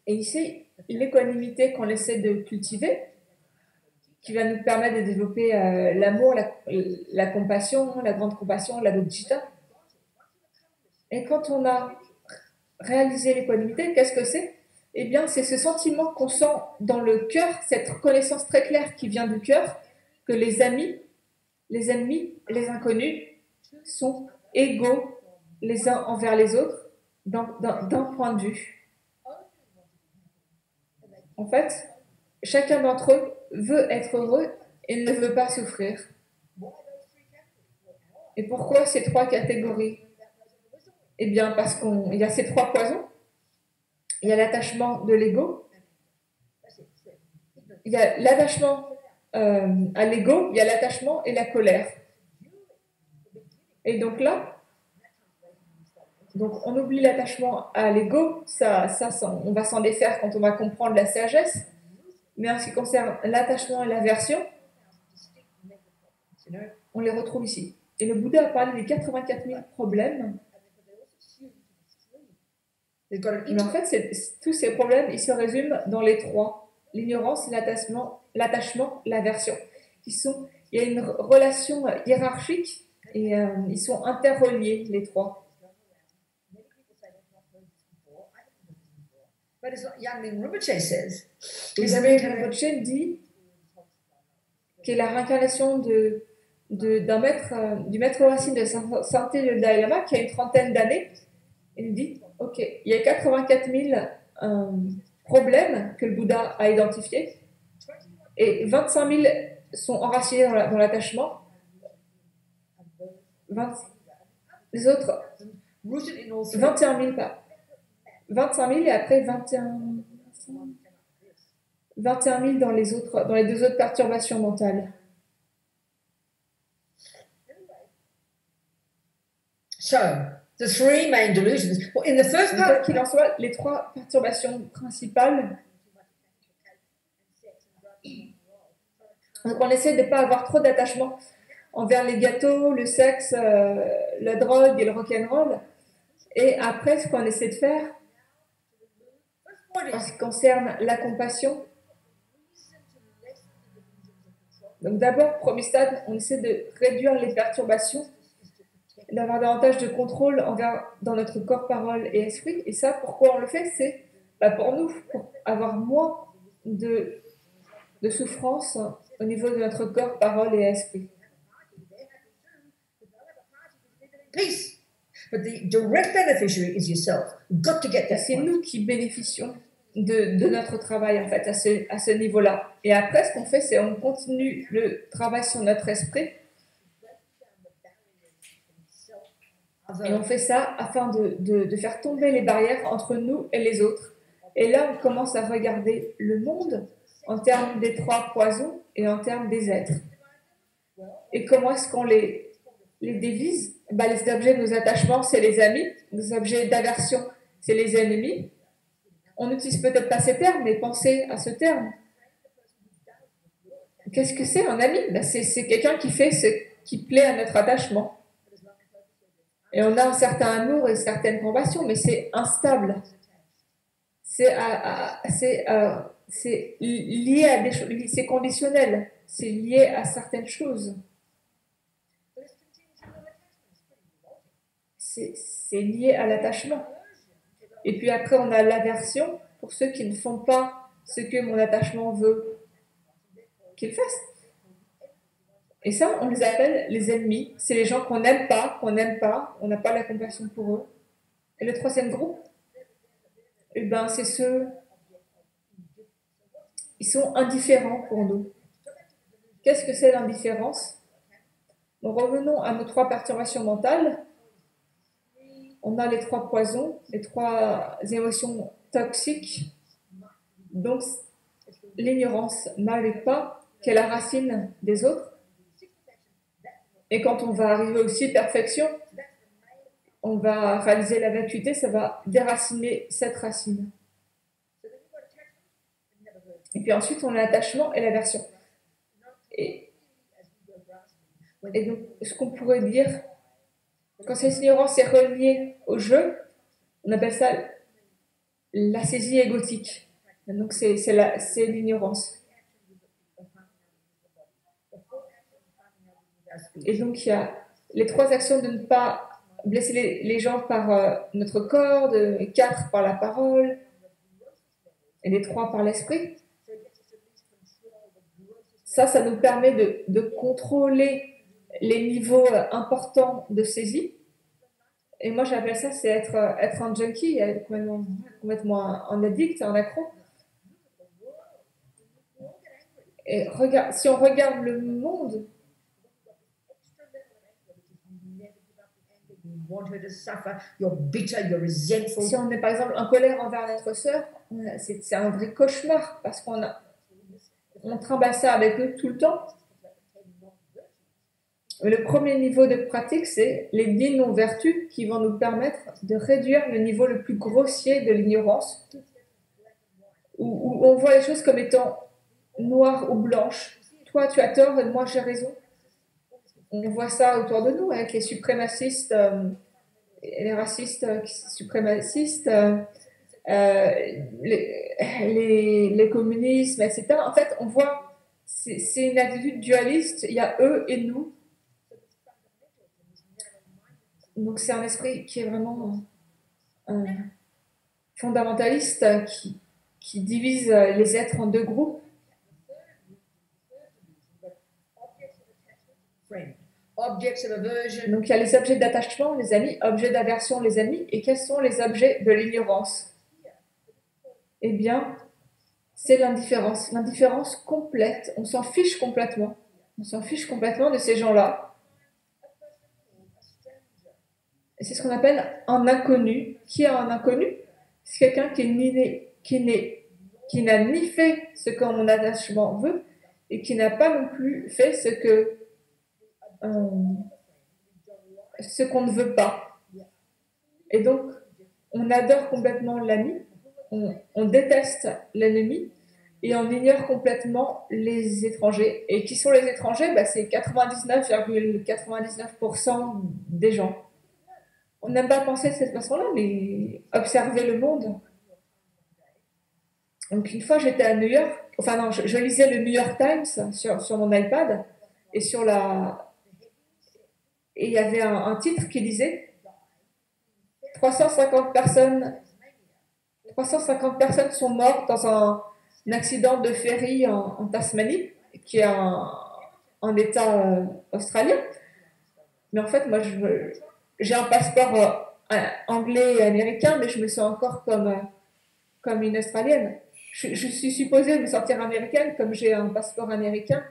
Et ici, l'équanimité qu'on essaie de cultiver, qui va nous permettre de développer l'amour, la compassion, la grande compassion, la bodhicitta. Et quand on a réalisé l'équanimité, qu'est-ce que c'est? Eh bien, c'est ce sentiment qu'on sent dans le cœur, cette reconnaissance très claire qui vient du cœur, que les amis, les ennemis, les inconnus sont égaux les uns envers les autres d'un point de vue. En fait, chacun d'entre eux veut être heureux et ne veut pas souffrir. Et pourquoi ces trois catégories? Eh bien, parce qu'il y a ces trois poisons. Il y a l'attachement de l'ego. Il y a l'attachement à l'ego, il y a l'attachement et la colère. Et donc là, on oublie l'attachement à l'ego, on va s'en défaire quand on va comprendre la sagesse. Mais en ce qui concerne l'attachement et l'aversion, on les retrouve ici. Et le Bouddha a parlé des 84 000 problèmes. Mais en fait, tous ces problèmes, ils se résument dans les trois. L'ignorance, l'attachement, l'aversion. Il y a une relation hiérarchique et ils sont interreliés, les trois. Yangling Rinpoche says, Rinpoche dit que la réincarnation du maître racine de santé de Dalai Lama, qui a une 30aine d'années, il dit, ok, il y a 84 000 problèmes que le Bouddha a identifiés et 25 000 sont enracinés dans l'attachement. Les autres, 21 000 pas. 25 000 et après 21 000 dans les deux autres perturbations mentales. So, the three main delusions. Well, in the first part, qu'il en soit, les trois perturbations principales. Donc on essaie de ne pas avoir trop d'attachement envers les gâteaux, le sexe, la drogue et le rock'n'roll. Et après, ce qu'on essaie de faire, en ce qui concerne la compassion, donc d'abord, premier stade, on essaie de réduire les perturbations, d'avoir davantage de contrôle dans notre corps, parole et esprit. Et ça, pourquoi on le fait? C'est pour nous, pour avoir moins de souffrance au niveau de notre corps, parole et esprit. Peace. But the direct beneficiary is yourself. You've got to get that. C'est nous qui bénéficions de notre travail, en fait, à ce niveau-là. Et après, ce qu'on fait, c'est on continue le travail sur notre esprit. Et on fait ça afin de faire tomber les barrières entre nous et les autres. Et là, on commence à regarder le monde en termes des trois poisons et en termes des êtres. Et comment est-ce qu'on les dévise? Les objets de nos attachements, c'est les amis. Nos objets d'aversion, c'est les ennemis. On n'utilise peut-être pas ces termes, mais pensez à ce terme. Qu'est-ce que c'est un ami? Ben, c'est quelqu'un qui fait ce qui plaît à notre attachement. Et on a un certain amour et une certaine compassion, mais c'est instable. C'est lié à des choses, c'est conditionnel, c'est lié à certaines choses. C'est lié à l'attachement. Et puis après, on a l'aversion pour ceux qui ne font pas ce que mon attachement veut qu'ils fassent. Et ça, on les appelle les ennemis. C'est les gens qu'on n'aime pas, on n'a pas la compassion pour eux. Et le troisième groupe, eh ben, c'est ceux, ils sont indifférents pour nous. Qu'est-ce que c'est l'indifférence? Donc, revenons à nos trois perturbations mentales. On a les trois poisons, les trois émotions toxiques. Donc, l'ignorance, mal et pas, qui est la racine des autres. Et quand on va arriver aussi à perfection, on va réaliser la vacuité, ça va déraciner cette racine. Et puis ensuite, on a l'attachement et l'aversion. Et donc, ce qu'on pourrait dire, quand cette ignorance est reliée au jeu, on appelle ça la saisie égotique. Donc, c'est l'ignorance. Et donc, il y a les trois actions de ne pas blesser les gens par notre corps, de 4 par la parole, et les 3 par l'esprit. Ça nous permet de contrôler les niveaux importants de saisie. Et moi, j'appelle ça, c'est être un junkie, complètement un addict, un accro. Et si on regarde le monde, si on est par exemple en colère envers notre sœur, c'est un vrai cauchemar parce on trimballe ça avec eux tout le temps. Le premier niveau de pratique, c'est les 10 non-vertus qui vont nous permettre de réduire le niveau le plus grossier de l'ignorance, où on voit les choses comme étant noires ou blanches. Toi, tu as tort et moi, j'ai raison. On voit ça autour de nous avec les suprémacistes, les racistes suprémacistes, les communismes, etc. En fait, on voit, c'est une attitude dualiste, il y a eux et nous. Donc c'est un esprit qui est vraiment fondamentaliste, qui divise les êtres en deux groupes. Donc il y a les objets d'attachement, les amis, objets d'aversion, les amis, et quels sont les objets de l'ignorance? Eh bien, c'est l'indifférence, l'indifférence complète. On s'en fiche complètement. On s'en fiche complètement de ces gens-là. Et c'est ce qu'on appelle un inconnu. Qui est un inconnu? C'est quelqu'un qui n'a ni fait ce que mon attachement veut et qui n'a pas non plus fait ce qu'on ne veut pas. Et donc, on adore complètement l'ami, on déteste l'ennemi et on ignore complètement les étrangers. Et qui sont les étrangers? C'est 99,99% des gens. On n'aime pas penser de cette façon-là, mais observer le monde. Donc une fois, j'étais à New York, enfin non, je lisais le New York Times sur mon iPad, et et il y avait un titre qui disait 350 personnes sont mortes dans un accident de ferry en Tasmanie, qui est un État australien. Mais en fait, moi, j'ai un passeport anglais et américain, mais je me sens encore comme une Australienne. Je suis supposée me sentir américaine comme j'ai un passeport américain.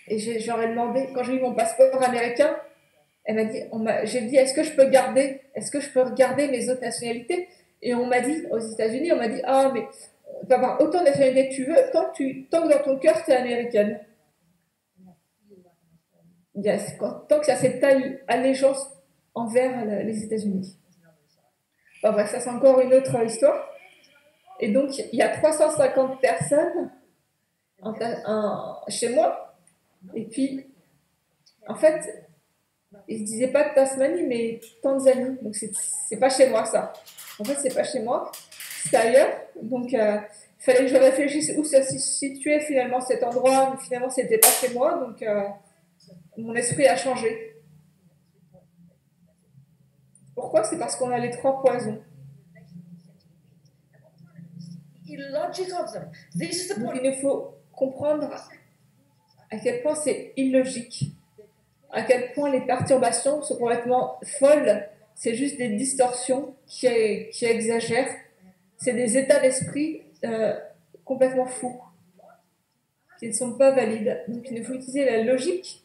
Et j'aurais demandé, quand j'ai eu mon passeport américain, elle m'a dit, j'ai dit, est-ce que je peux regarder mes autres nationalités? Et on m'a dit, aux États-Unis, on m'a dit, ah, mais tu peux avoir autant de nationalités que tu veux, tant que dans ton cœur, tu es américaine. Yes, tant que ça c'est telle allégeance envers les États-Unis. Bon, bref, ça c'est encore une autre histoire. Et donc, il y a 350 personnes chez moi. Et puis, en fait, il ne disait pas Tasmanie, mais Tanzanie. Donc, c'est pas chez moi, ça. En fait, c'est pas chez moi, c'est ailleurs. Donc, il fallait que je réfléchisse où ça se situait finalement cet endroit. Mais finalement, c'était pas chez moi. Donc, mon esprit a changé. Pourquoi? C'est parce qu'on a les 3 poisons. Illogic of them. This is the Donc, point. il nous faut comprendre à quel point c'est illogique, à quel point les perturbations sont complètement folles. C'est juste des distorsions qui exagèrent. C'est des états d'esprit complètement fous, qui ne sont pas valides. Donc, il nous faut utiliser la logique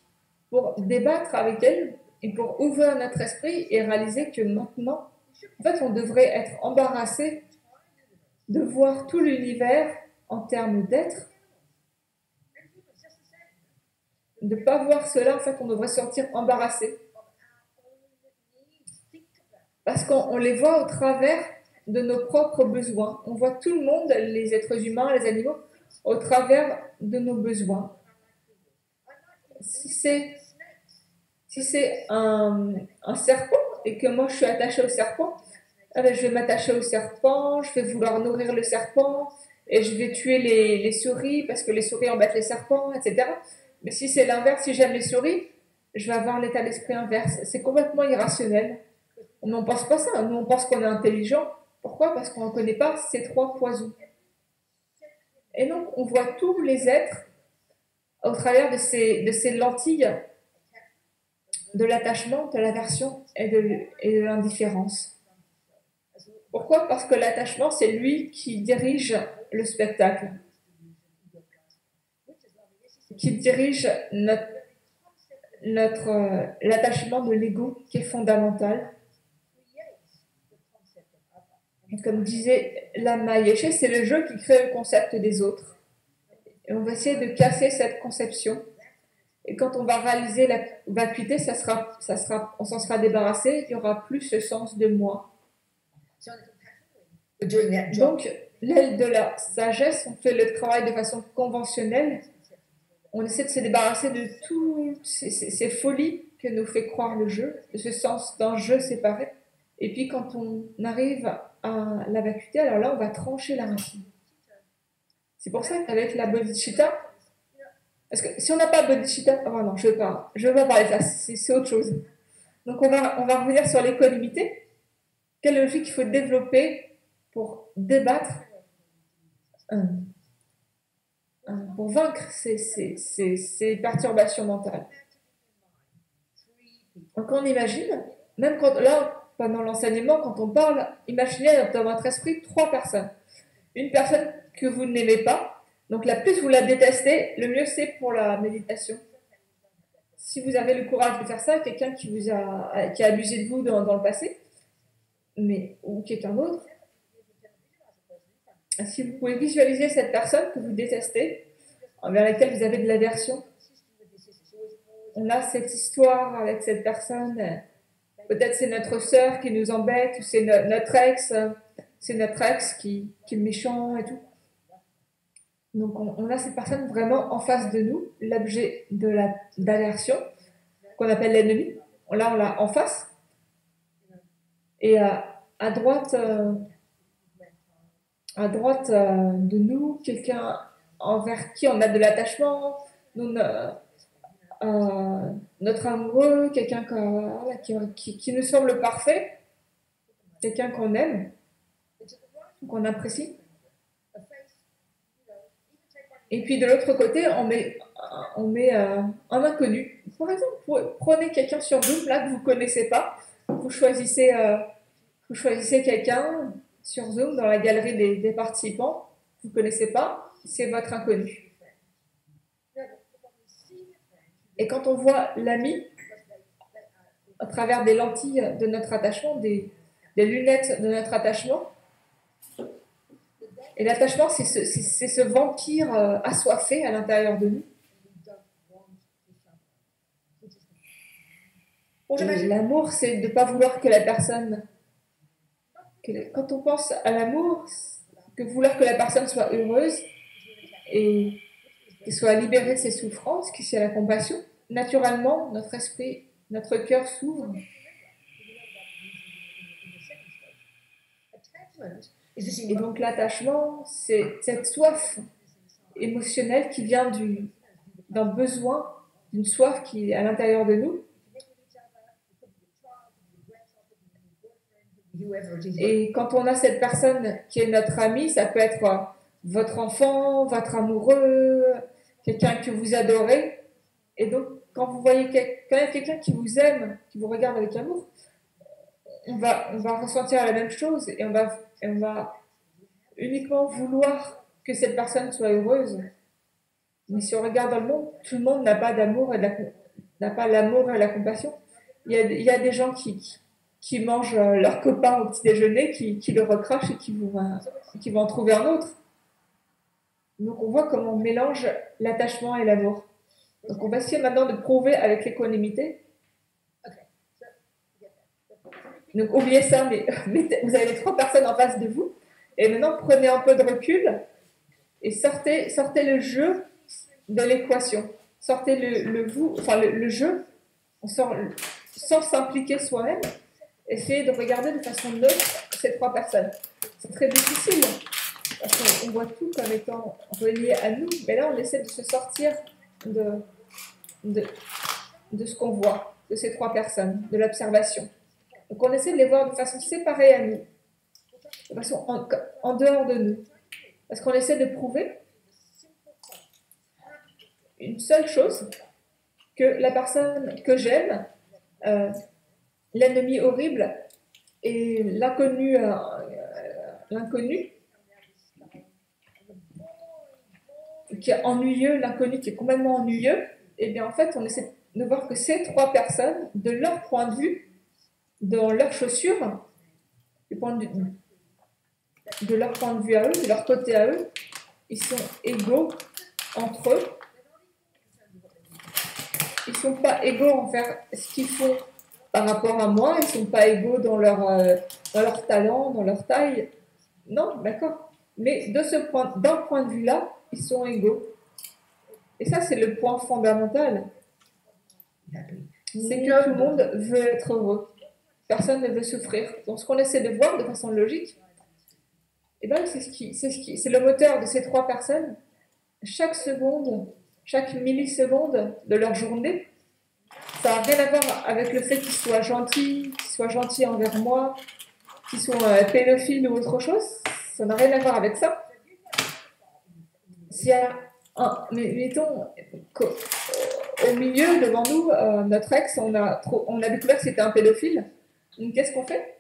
pour débattre avec elle et pour ouvrir notre esprit et réaliser que maintenant, en fait, on devrait être embarrassé de voir tout l'univers en termes d'être. De ne pas voir cela, en fait, on devrait sortir embarrassé. Parce qu'on les voit au travers de nos propres besoins. On voit tout le monde, les êtres humains, les animaux, au travers de nos besoins. Si c'est un serpent et que moi je suis attachée au serpent, je vais m'attacher au serpent, je vais vouloir nourrir le serpent et je vais tuer les souris parce que les souris embêtent les serpents, etc. Mais si c'est l'inverse, si j'aime les souris, je vais avoir l'état d'esprit inverse. C'est complètement irrationnel. On n'en pense pas ça. Nous, on pense qu'on est intelligent. Pourquoi? Parce qu'on ne connaît pas ces 3 poisons. Et donc, on voit tous les êtres au travers de ces lentilles de l'attachement, de l'aversion et de l'indifférence. Pourquoi? Parce que l'attachement, c'est lui qui dirige le spectacle, qui dirige l'attachement de l'ego qui est fondamental. Et comme disait Lama Yeshe, c'est le jeu qui crée le concept des autres. Et on va essayer de casser cette conception. Et quand on va réaliser la vacuité, on s'en sera débarrassé, il n'y aura plus ce sens de moi. Donc, l'aile de la sagesse, on fait le travail de façon conventionnelle. On essaie de se débarrasser de toutes ces folies que nous fait croire le jeu, de ce sens d'un jeu séparé. Et puis, quand on arrive à la vacuité, alors là, on va trancher la racine. C'est pour ça qu'avec la bodhicitta, parce que si on n'a pas bodhicitta, oh non, je veux pas parler de ça, c'est autre chose. Donc, on va revenir sur l'équanimité. Quelle logique il faut développer pour débattre, pour vaincre ces perturbations mentales. Donc on imagine, même là, pendant l'enseignement, quand on parle, imaginez dans votre esprit 3 personnes. Une personne que vous n'aimez pas, donc la plus vous la détestez, le mieux c'est pour la méditation. Si vous avez le courage de faire ça, quelqu'un qui a abusé de vous dans le passé, ou quelqu'un d'autre, si vous pouvez visualiser cette personne que vous détestez, envers laquelle vous avez de l'aversion, on a cette histoire avec cette personne, peut-être c'est notre sœur qui nous embête, ou c'est notre ex qui est méchant et tout. Donc on a cette personne vraiment en face de nous, l'objet d'aversion, qu'on appelle l'ennemi. Là, on l'a en face. Et à droite de nous, quelqu'un envers qui on a de l'attachement, notre amoureux, quelqu'un qui nous semble parfait, quelqu'un qu'on aime, qu'on apprécie. Et puis de l'autre côté, on met un inconnu. Par exemple, prenez quelqu'un sur Zoom là que vous ne connaissez pas, vous choisissez quelqu'un sur Zoom dans la galerie des participants, vous ne connaissez pas, c'est votre inconnu. Et quand on voit l'ami, à travers des lentilles de notre attachement, des lunettes de notre attachement, et l'attachement, c'est ce vampire assoiffé à l'intérieur de nous. L'amour, c'est de ne pas vouloir que la personne... Quand on pense à l'amour, que vouloir que la personne soit heureuse, et qu'il soit libéré de ses souffrances, qu'il y ait la compassion, naturellement, notre esprit, notre cœur s'ouvre. Et donc l'attachement, c'est cette soif émotionnelle qui vient d'un besoin, d'une soif qui est à l'intérieur de nous. Et quand on a cette personne qui est notre ami, ça peut être votre enfant, votre amoureux, quelqu'un que vous adorez. Et donc, quand vous voyez quand il y a quelqu'un qui vous aime, qui vous regarde avec amour, on va ressentir la même chose et on va uniquement vouloir que cette personne soit heureuse. Mais si on regarde dans le monde, tout le monde n'a pas d'amour et n'a pas l'amour et la compassion. Il y a des gens qui mangent leur copain au petit déjeuner, qui le recrachent et qui vont en trouver un autre. Donc on voit comment on mélange l'attachement et l'amour. Donc on va essayer maintenant de prouver avec l'équanimité. Donc oubliez ça, mais vous avez les 3 personnes en face de vous. Et maintenant prenez un peu de recul et sortez le jeu de l'équation. Sortez le jeu, on sort sans s'impliquer soi-même. Essayez de regarder de façon neutre ces 3 personnes. C'est très difficile, parce qu'on voit tout comme étant relié à nous, mais là on essaie de se sortir de ce qu'on voit, de ces 3 personnes, de l'observation. Donc on essaie de les voir de façon séparée à nous, de façon en dehors de nous, parce qu'on essaie de prouver une seule chose, que la personne que j'aime, l'ennemi horrible et l'inconnu, qui est ennuyeux, l'inconnu qui est complètement ennuyeux, et bien en fait on essaie de voir que ces 3 personnes, de leur point de vue, dans leurs chaussures, de leur point de vue à eux, de leur côté à eux, ils sont égaux entre eux. Ils ne sont pas égaux envers ce qu'ils font par rapport à moi, ils ne sont pas égaux dans leur talent, dans leur taille. Non, d'accord. Mais d'un point de vue-là, ils sont égaux. Et ça, c'est le point fondamental. C'est que tout le monde veut être heureux. Personne ne veut souffrir. Donc, ce qu'on essaie de voir de façon logique, eh ben, c'est le moteur de ces 3 personnes. Chaque seconde, chaque milliseconde de leur journée, ça n'a rien à voir avec le fait qu'ils soient gentils envers moi, qu'ils soient pédophiles ou autre chose. Ça n'a rien à voir avec ça. S'il y a mettons qu'au milieu, devant nous, notre ex, on a découvert que c'était un pédophile. Donc qu'est-ce qu'on fait?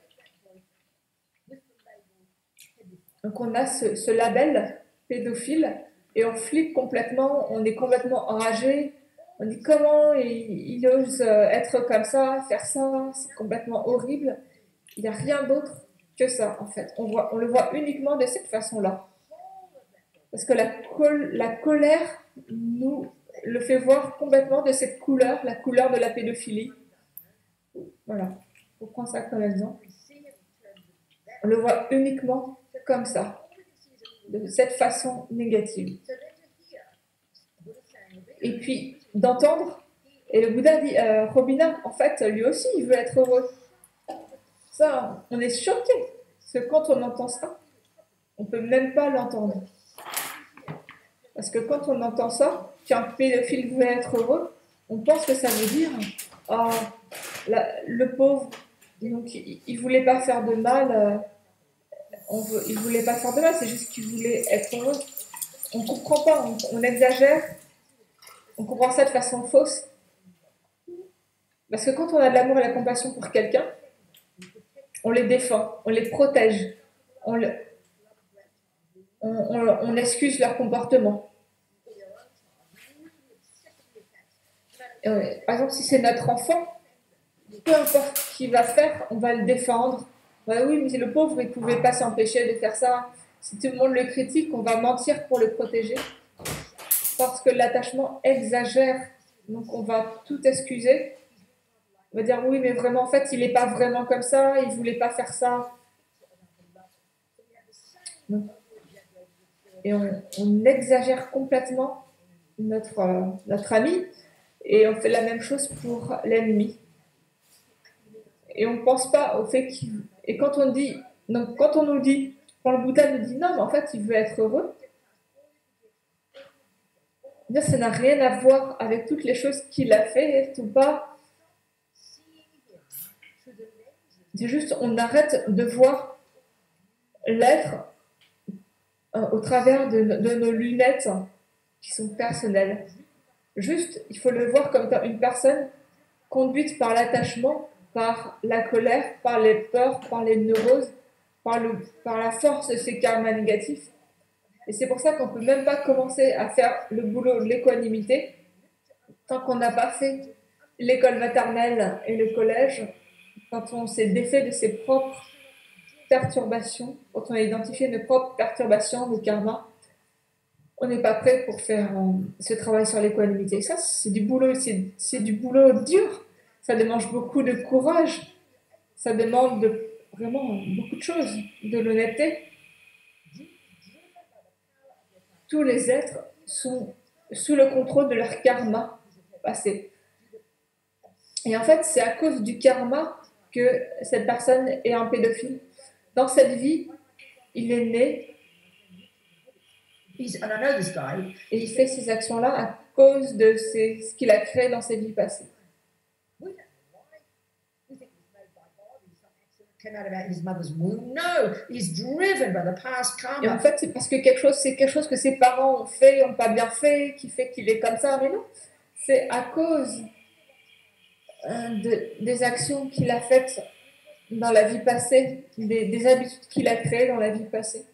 Donc on a ce label pédophile et on flippe complètement, on est complètement enragé. On dit comment il ose être comme ça, faire ça, c'est complètement horrible. Il n'y a rien d'autre que ça, en fait. On le voit uniquement de cette façon-là. Parce que la colère nous le fait voir complètement de cette couleur, la couleur de la pédophilie. Voilà, on prend ça comme exemple. On le voit uniquement comme ça, de cette façon négative. Et puis, d'entendre, et le Bouddha dit, Robina, en fait, lui aussi, il veut être heureux. Ça, on est choqué, parce que quand on entend ça, on ne peut même pas l'entendre. Parce que quand on entend ça, qu'un pédophile veut être heureux, on pense que ça veut dire, oh, le pauvre, donc il ne voulait pas faire de mal, il ne voulait pas faire de mal, c'est juste qu'il voulait être heureux. On ne comprend pas, on exagère, on comprend ça de façon fausse. Parce que quand on a de l'amour et de la compassion pour quelqu'un, on les défend, on les protège, on excuse leur comportement. Par exemple, si c'est notre enfant, peu importe ce qu'il va faire, on va le défendre. Ouais, oui, mais le pauvre, il ne pouvait pas s'empêcher de faire ça. Si tout le monde le critique, on va mentir pour le protéger. Parce que l'attachement exagère. Donc, on va tout excuser. On va dire, oui, mais vraiment, en fait, il n'est pas vraiment comme ça. Il ne voulait pas faire ça. Et on exagère complètement notre ami, et on fait la même chose pour l'ennemi. Et on ne pense pas au fait qu'il... Et quand on dit, donc quand on nous dit, quand le Bouddha nous dit non, mais en fait, il veut être heureux, bien, ça n'a rien à voir avec toutes les choses qu'il a fait ou pas. C'est juste, on arrête de voir l'être au travers de nos lunettes qui sont personnelles. Juste, il faut le voir comme une personne conduite par l'attachement, par la colère, par les peurs, par les neuroses, par la force de ces karmas négatifs. Et c'est pour ça qu'on ne peut même pas commencer à faire le boulot de l'équanimité tant qu'on n'a pas fait l'école maternelle et le collège, quand on s'est défait de ses propres perturbations, quand on a identifié nos propres perturbations, nos karmas, on n'est pas prêt pour faire ce travail sur l'équanimité. Ça, c'est du boulot, c'est du boulot dur. Ça demande beaucoup de courage. Ça demande vraiment beaucoup de choses, de l'honnêteté. Tous les êtres sont sous le contrôle de leur karma passé. Et en fait, c'est à cause du karma que cette personne est un pédophile. Dans cette vie, il est né et il fait ces actions-là à cause de ce qu'il a créé dans ses vies passées. Et en fait, c'est parce que c'est quelque chose que ses parents ont pas bien fait, qui fait qu'il est comme ça. Mais non, c'est à cause des actions qu'il a faites dans la vie passée, des habitudes qu'il a créées dans la vie passée.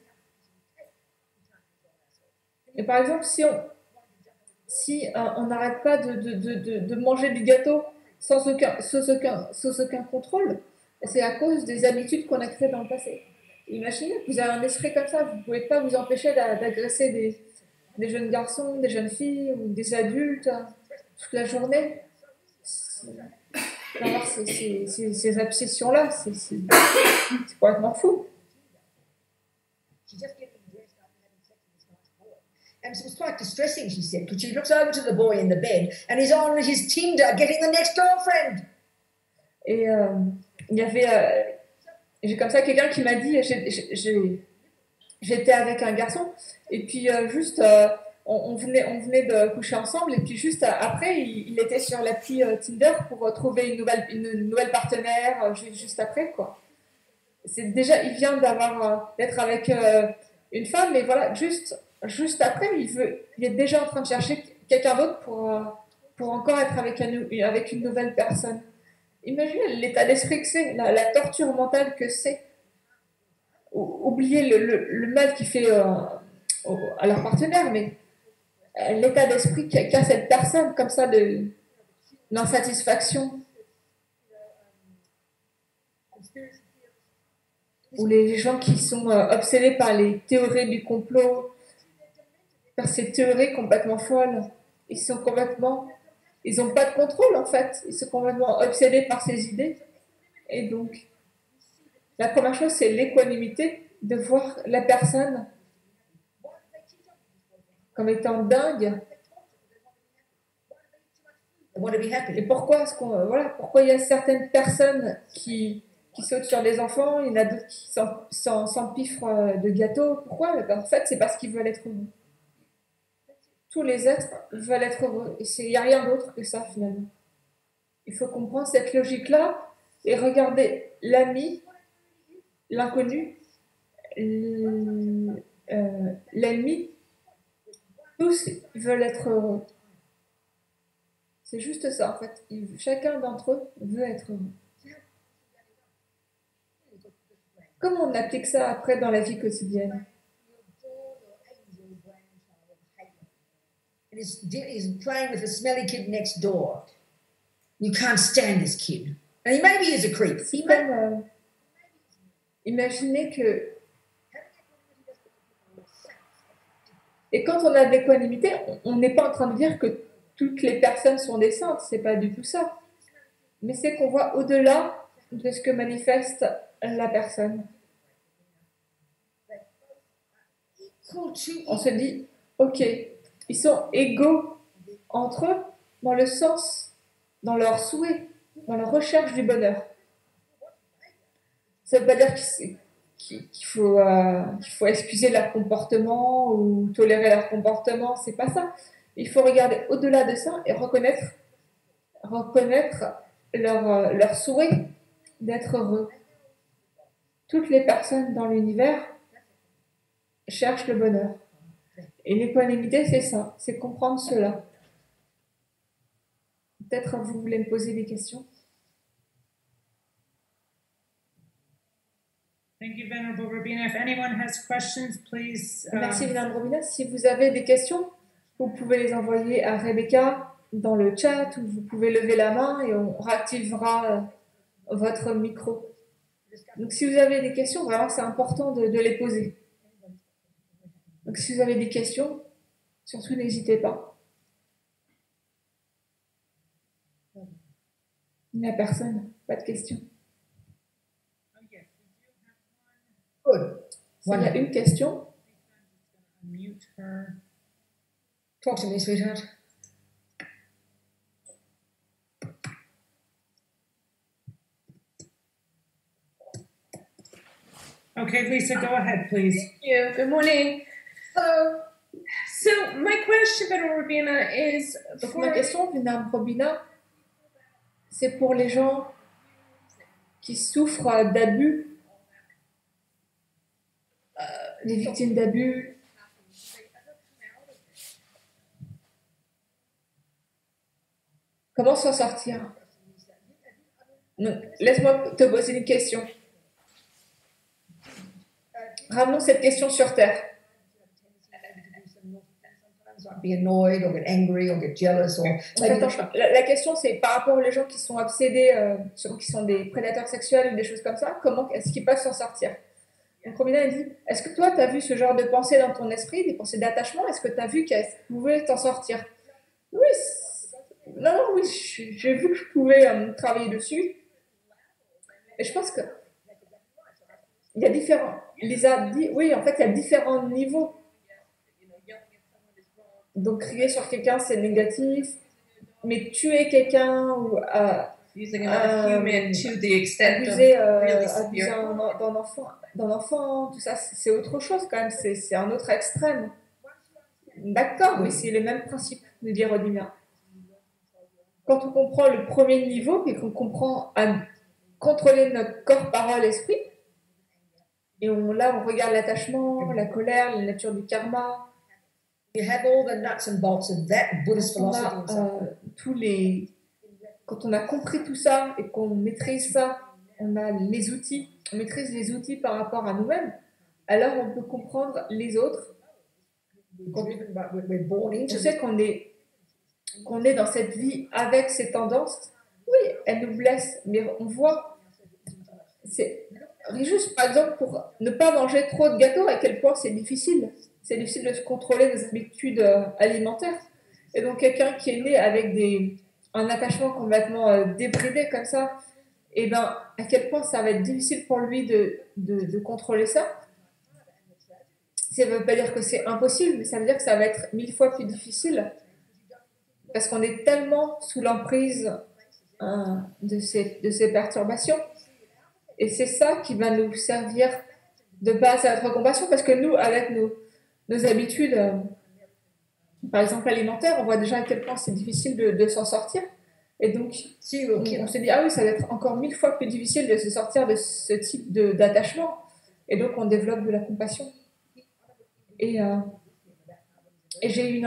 Et par exemple, si on n'arrête pas de manger du gâteau sans aucun contrôle, c'est à cause des habitudes qu'on a créées dans le passé. Imaginez, vous avez un esprit comme ça, vous ne pouvez pas vous empêcher d'agresser des jeunes garçons, des jeunes filles ou des adultes toute la journée. D'avoir ces obsessions-là, c'est complètement fou. And it was quite distressing, she said, because she looks over to the boy in the bed and he's on his Tinder getting the next girlfriend. Et il y avait, j'ai comme ça quelqu'un qui m'a dit, j'étais avec un garçon et puis on venait de coucher ensemble et puis juste après il était sur l'appli Tinder pour trouver une nouvelle partenaire juste après quoi. C'est déjà il vient d'être avec une femme mais voilà juste après il est déjà en train de chercher quelqu'un d'autre pour encore être avec une nouvelle personne. Imaginez l'état d'esprit que c'est, la torture mentale que c'est. Oubliez le mal qu'il fait à leur partenaire, mais l'état d'esprit qu'a cette personne, comme ça, d'insatisfaction. Ou les gens qui sont obsédés par les théories du complot, par ces théories complètement folles. Ils n'ont pas de contrôle en fait. Ils sont complètement obsédés par ces idées. Et donc, la première chose, c'est l'équanimité, de voir la personne comme étant dingue. Et pourquoi pourquoi il y a certaines personnes qui sautent sur des enfants, il y en a d'autres qui s'empiffrent de gâteaux. Pourquoi? En fait, c'est parce qu'ils veulent être heureux. Tous les êtres veulent être heureux. Et il n'y a rien d'autre que ça, finalement. Il faut comprendre cette logique-là et regarder l'ami, l'inconnu, l'ennemi. Tous veulent être heureux. C'est juste ça, en fait. Chacun d'entre eux veut être heureux. Comment on applique ça après dans la vie quotidienne? He's playing with a smelly kid next door. You can't stand this kid. And maybe he's a creep. Imaginez que... Et quand on a de l'équanimité, on n'est pas en train de dire que toutes les personnes sont des saintes, c'est pas du tout ça. Mais c'est qu'on voit au-delà de ce que manifeste la personne. On se dit, ok, ils sont égaux entre eux dans le sens, dans leur souhait, dans leur recherche du bonheur. Ça ne veut pas dire qu'il faut excuser leur comportement ou tolérer leur comportement, c'est pas ça. Il faut regarder au-delà de ça et reconnaître leur souhait d'être heureux. Toutes les personnes dans l'univers cherchent le bonheur. Et l'équanimité, c'est ça, c'est comprendre cela. Peut-être vous voulez me poser des questions. Thank you, Venerable Robina. If anyone has questions, please. Merci, Venerable Robina. Si vous avez des questions, vous pouvez les envoyer à Rebecca dans le chat ou vous pouvez lever la main et on réactivera votre micro. Donc, si vous avez des questions, vraiment, c'est important de les poser. Donc, si vous avez des questions, surtout n'hésitez pas. Il n'y a personne, pas de questions. Good. S'il y a une question, Mute her. Talk to me, sweetheart. Okay, Lisa, go ahead, please. Thank you. Good morning. Hello. So my question, Venerable Robina, is donc ma question, Venerable Robina, c'est pour les gens qui souffrent d'abus, les victimes d'abus. Comment s'en sortir? Laisse-moi te poser une question. Ramenons cette question sur Terre. Be annoyed or get angry or get jealous or La question, c'est par rapport aux gens qui sont obsédés, qui sont des prédateurs sexuels ou des choses comme ça, comment est-ce qu'ils peuvent s'en sortir? Donc Robina dit, est-ce que toi, tu as vu ce genre de pensée dans ton esprit, des pensées d'attachement? Est-ce que tu as vu qu'elles pouvaient t'en sortir? Oui, oui, j'ai vu que je pouvais travailler dessus. Et je pense que il y a différents... Lisa dit, oui, en fait, il y a différents niveaux. Donc, crier sur quelqu'un, c'est négatif. Mais tuer quelqu'un ou using another human to the extent of abuser really severe. d'un enfant, tout ça, c'est autre chose quand même. C'est un autre extrême. D'accord, mais c'est le même principe, nous dit Rodimia. Quand on comprend le premier niveau et qu'on comprend à contrôler notre corps, parole, esprit, et là, on regarde l'attachement, la colère, la nature du karma. you have all the nuts and bolts of that Buddhist philosophy. Quand on a compris tout ça et qu'on maîtrise ça, on a les outils, on maîtrise les outils par rapport à nous-mêmes, alors on peut comprendre les autres. Je sais qu'on est dans cette vie avec ces tendances. Oui, elles nous blessent, mais on voit. C'est juste, par exemple, pour ne pas manger trop de gâteaux, à quel point c'est difficile. C'est difficile de se contrôler nos habitudes alimentaires. Et donc, quelqu'un qui est né avec un attachement complètement débridé comme ça, et ben, à quel point ça va être difficile pour lui de contrôler ça. Ça ne veut pas dire que c'est impossible, mais ça veut dire que ça va être 1000 fois plus difficile parce qu'on est tellement sous l'emprise de ces perturbations. Et c'est ça qui va nous servir de base à notre compassion, parce que nous, avec nos habitudes, par exemple alimentaires, on voit déjà à quel point c'est difficile de s'en sortir. Et donc, on se dit, ah oui, ça va être encore 1000 fois plus difficile de se sortir de ce type d'attachement. Et donc, on développe de la compassion. Et j'ai eu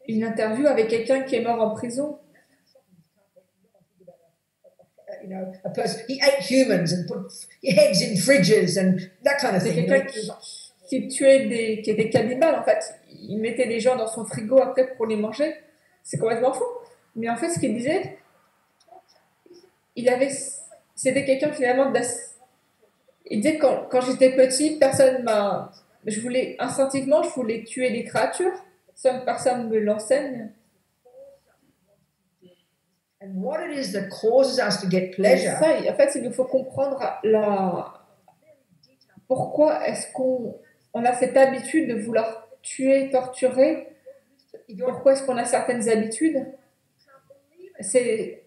une interview avec quelqu'un qui est mort en prison. You know, a person, he ate humans and put eggs in fridges and that kind of C'est thing. quelqu'un qui tuait qui était cannibale, en fait. Il mettait des gens dans son frigo après pour les manger. C'est complètement fou. Mais en fait, ce qu'il disait, c'était quelqu'un finalement il disait quand j'étais petit, instinctivement, je voulais tuer des créatures. Seule personne me l'enseigne. And what it is that causes us to get pleasure. Ça, en fait, il nous faut comprendre pourquoi est-ce qu'on a cette habitude de vouloir tuer, torturer. If you're Pourquoi est-ce qu'on a certaines habitudes? C'est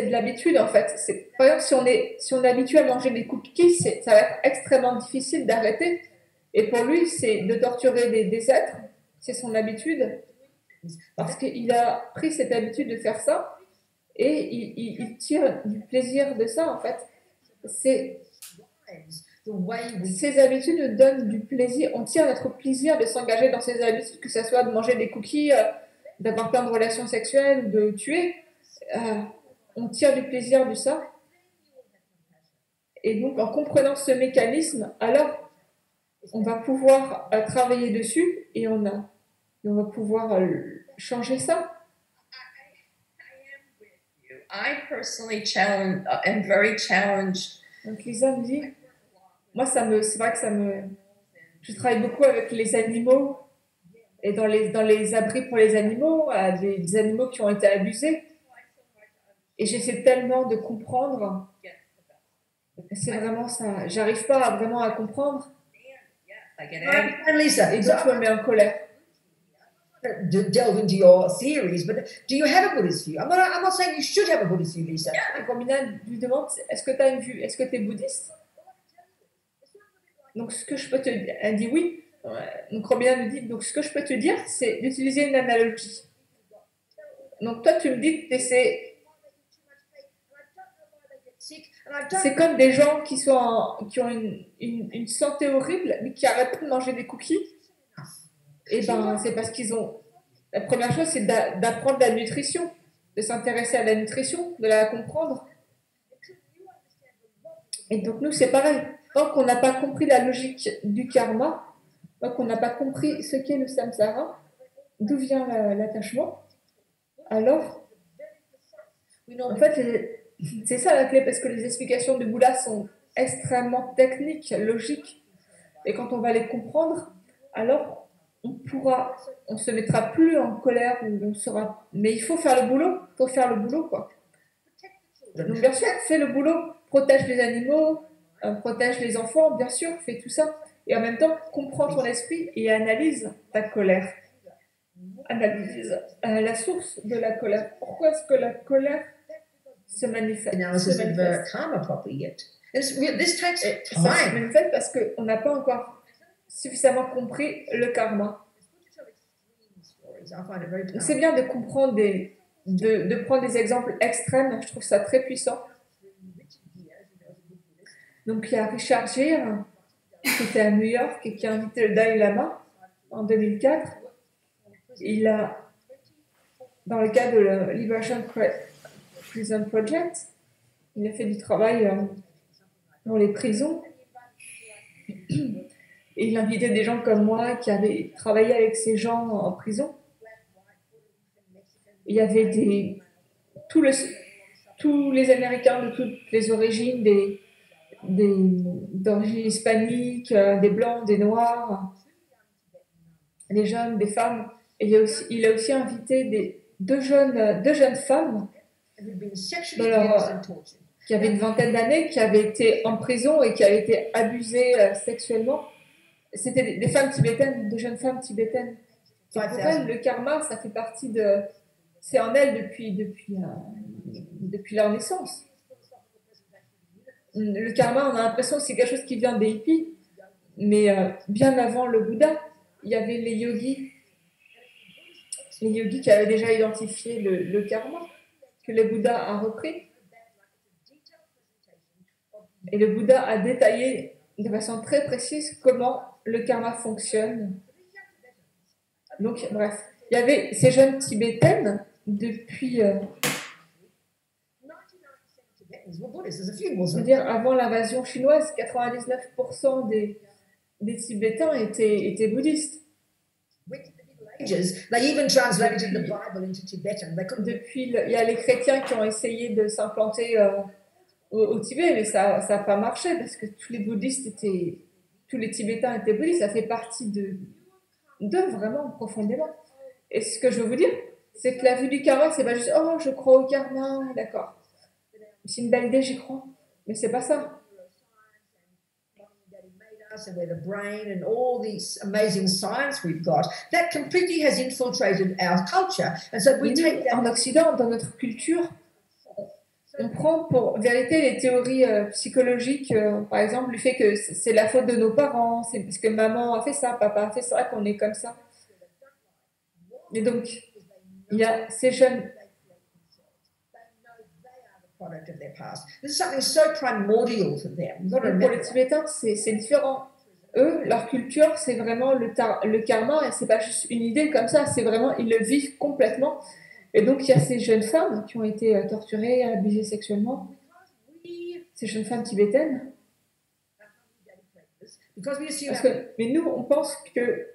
de l'habitude en fait. Par exemple, si on est habitué à manger des cookies, ça va être extrêmement difficile d'arrêter. Et pour lui, c'est de torturer des êtres, c'est son habitude, parce qu'il a pris cette habitude de faire ça et il tire du plaisir de ça en fait. the way we Ces habitudes nous donnent du plaisir, on tire notre plaisir de s'engager dans ces habitudes, que ce soit de manger des cookies, d'avoir plein de relations sexuelles, de tuer. On tire du plaisir de ça. Et donc, en comprenant ce mécanisme, alors, on va pouvoir travailler dessus et on va pouvoir changer ça. I personally am very challenged. Donc, Lisa me dit, moi, c'est vrai que je travaille beaucoup avec les animaux et dans les abris pour les animaux, des animaux qui ont été abusés. Et j'essaie tellement de comprendre. C'est vraiment ça. J'arrive pas vraiment à comprendre. I get angry. and Lisa, Et so donc, je me mets en colère. delve into your theories, but do you have a Buddhist view? I'm not saying you should have a Buddhist view, Lisa. Et Combina lui demande, est-ce que tu as une vue? Est-ce que tu es bouddhiste? Donc, ce que je peux te dire, elle dit oui. Donc, Combina nous dit, donc ce que je peux te dire, c'est d'utiliser une analogie. Donc, toi, tu me dis que tu essaies. C'est comme des gens qui ont une santé horrible, mais qui arrêtent pas de manger des cookies. Et ben, c'est parce qu'ils ont. La première chose, c'est d'apprendre la nutrition, de s'intéresser à la nutrition, de la comprendre. Et donc, nous, c'est pareil. Tant qu'on n'a pas compris la logique du karma, tant qu'on n'a pas compris ce qu'est le samsara, d'où vient l'attachement, alors, en fait, c'est ça la clé, parce que les explications du Bouddha sont extrêmement techniques, logiques. Et quand on va les comprendre, alors on se mettra plus en colère, ou on sera. Mais il faut faire le boulot, quoi. Donc bien sûr, fais le boulot, protège les animaux, protège les enfants, bien sûr, fais tout ça. Et en même temps, comprends ton esprit et analyse ta colère. Analyse la source de la colère. Pourquoi est-ce que la colère se manifeste? Analysis of karma properly yet. This takes Et ça se time. manifeste parce qu'on n'a pas encore suffisamment compris le karma. I find it very Donc c'est bien de comprendre de prendre des exemples extrêmes, je trouve ça très puissant. Donc il y a Richard Gere qui était à New York et qui a invité le Dalai Lama en 2004. Il a, dans le cadre de la Liberation Prison Project, il a fait du travail dans les prisons. Et il invitait des gens comme moi qui avaient travaillé avec ces gens en prison. Il y avait tous les Américains de toutes les origines, d'origine hispanique, des blancs, des noirs, des jeunes, des femmes. Et il a aussi invité deux jeunes femmes Who've been sexually abused and tortured. qui avaient une vingtaine d'années, qui avaient été en prison et qui avaient été abusées sexuellement. C'était des femmes tibétaines, de jeunes femmes tibétaines. Et pour elles, le karma, ça fait partie de... C'est en elles depuis leur naissance. Le karma, on a l'impression que c'est quelque chose qui vient des hippies, mais bien avant le Bouddha, il y avait les yogis qui avaient déjà identifié le karma, que le Bouddha a repris. Et le Bouddha a détaillé de façon très précise comment le karma fonctionne. Donc, bref, il y avait ces jeunes tibétaines depuis... je veux dire, avant l'invasion chinoise, 99% des Tibétains étaient bouddhistes. They even translated the Bible into Tibetan. They couldn't. Depuis, il y a les chrétiens qui ont essayé de s'implanter au Tibet, mais ça n'a pas marché parce que tous les Tibétains étaient bouddhistes. Ça fait partie d'eux vraiment profondément. Et ce que je veux vous dire, c'est que la vue du karma, c'est pas juste oh je crois au karma, d'accord. C'est une belle idée, j'y crois, mais c'est pas ça. and where the brain and all these amazing science we've got, that completely has infiltrated our culture. And so we Mais take nous, that. en Occident, dans notre culture, on prend pour vérité les théories psychologiques, par exemple, le fait que c'est la faute de nos parents, c'est parce que maman a fait ça, papa a fait ça, qu'on est comme ça. Et donc, il y a ces jeunes. Product of their past. This is something so primordial to them. You've got to Et pour les remember. Tibétains, c'est différent. Eux, leur culture, c'est vraiment le karma, et c'est pas juste une idée comme ça, c'est vraiment, ils le vivent complètement. Et donc, il y a ces jeunes femmes qui ont été torturées, abusées sexuellement, ces jeunes femmes tibétaines. Because we assume Mais nous, on pense que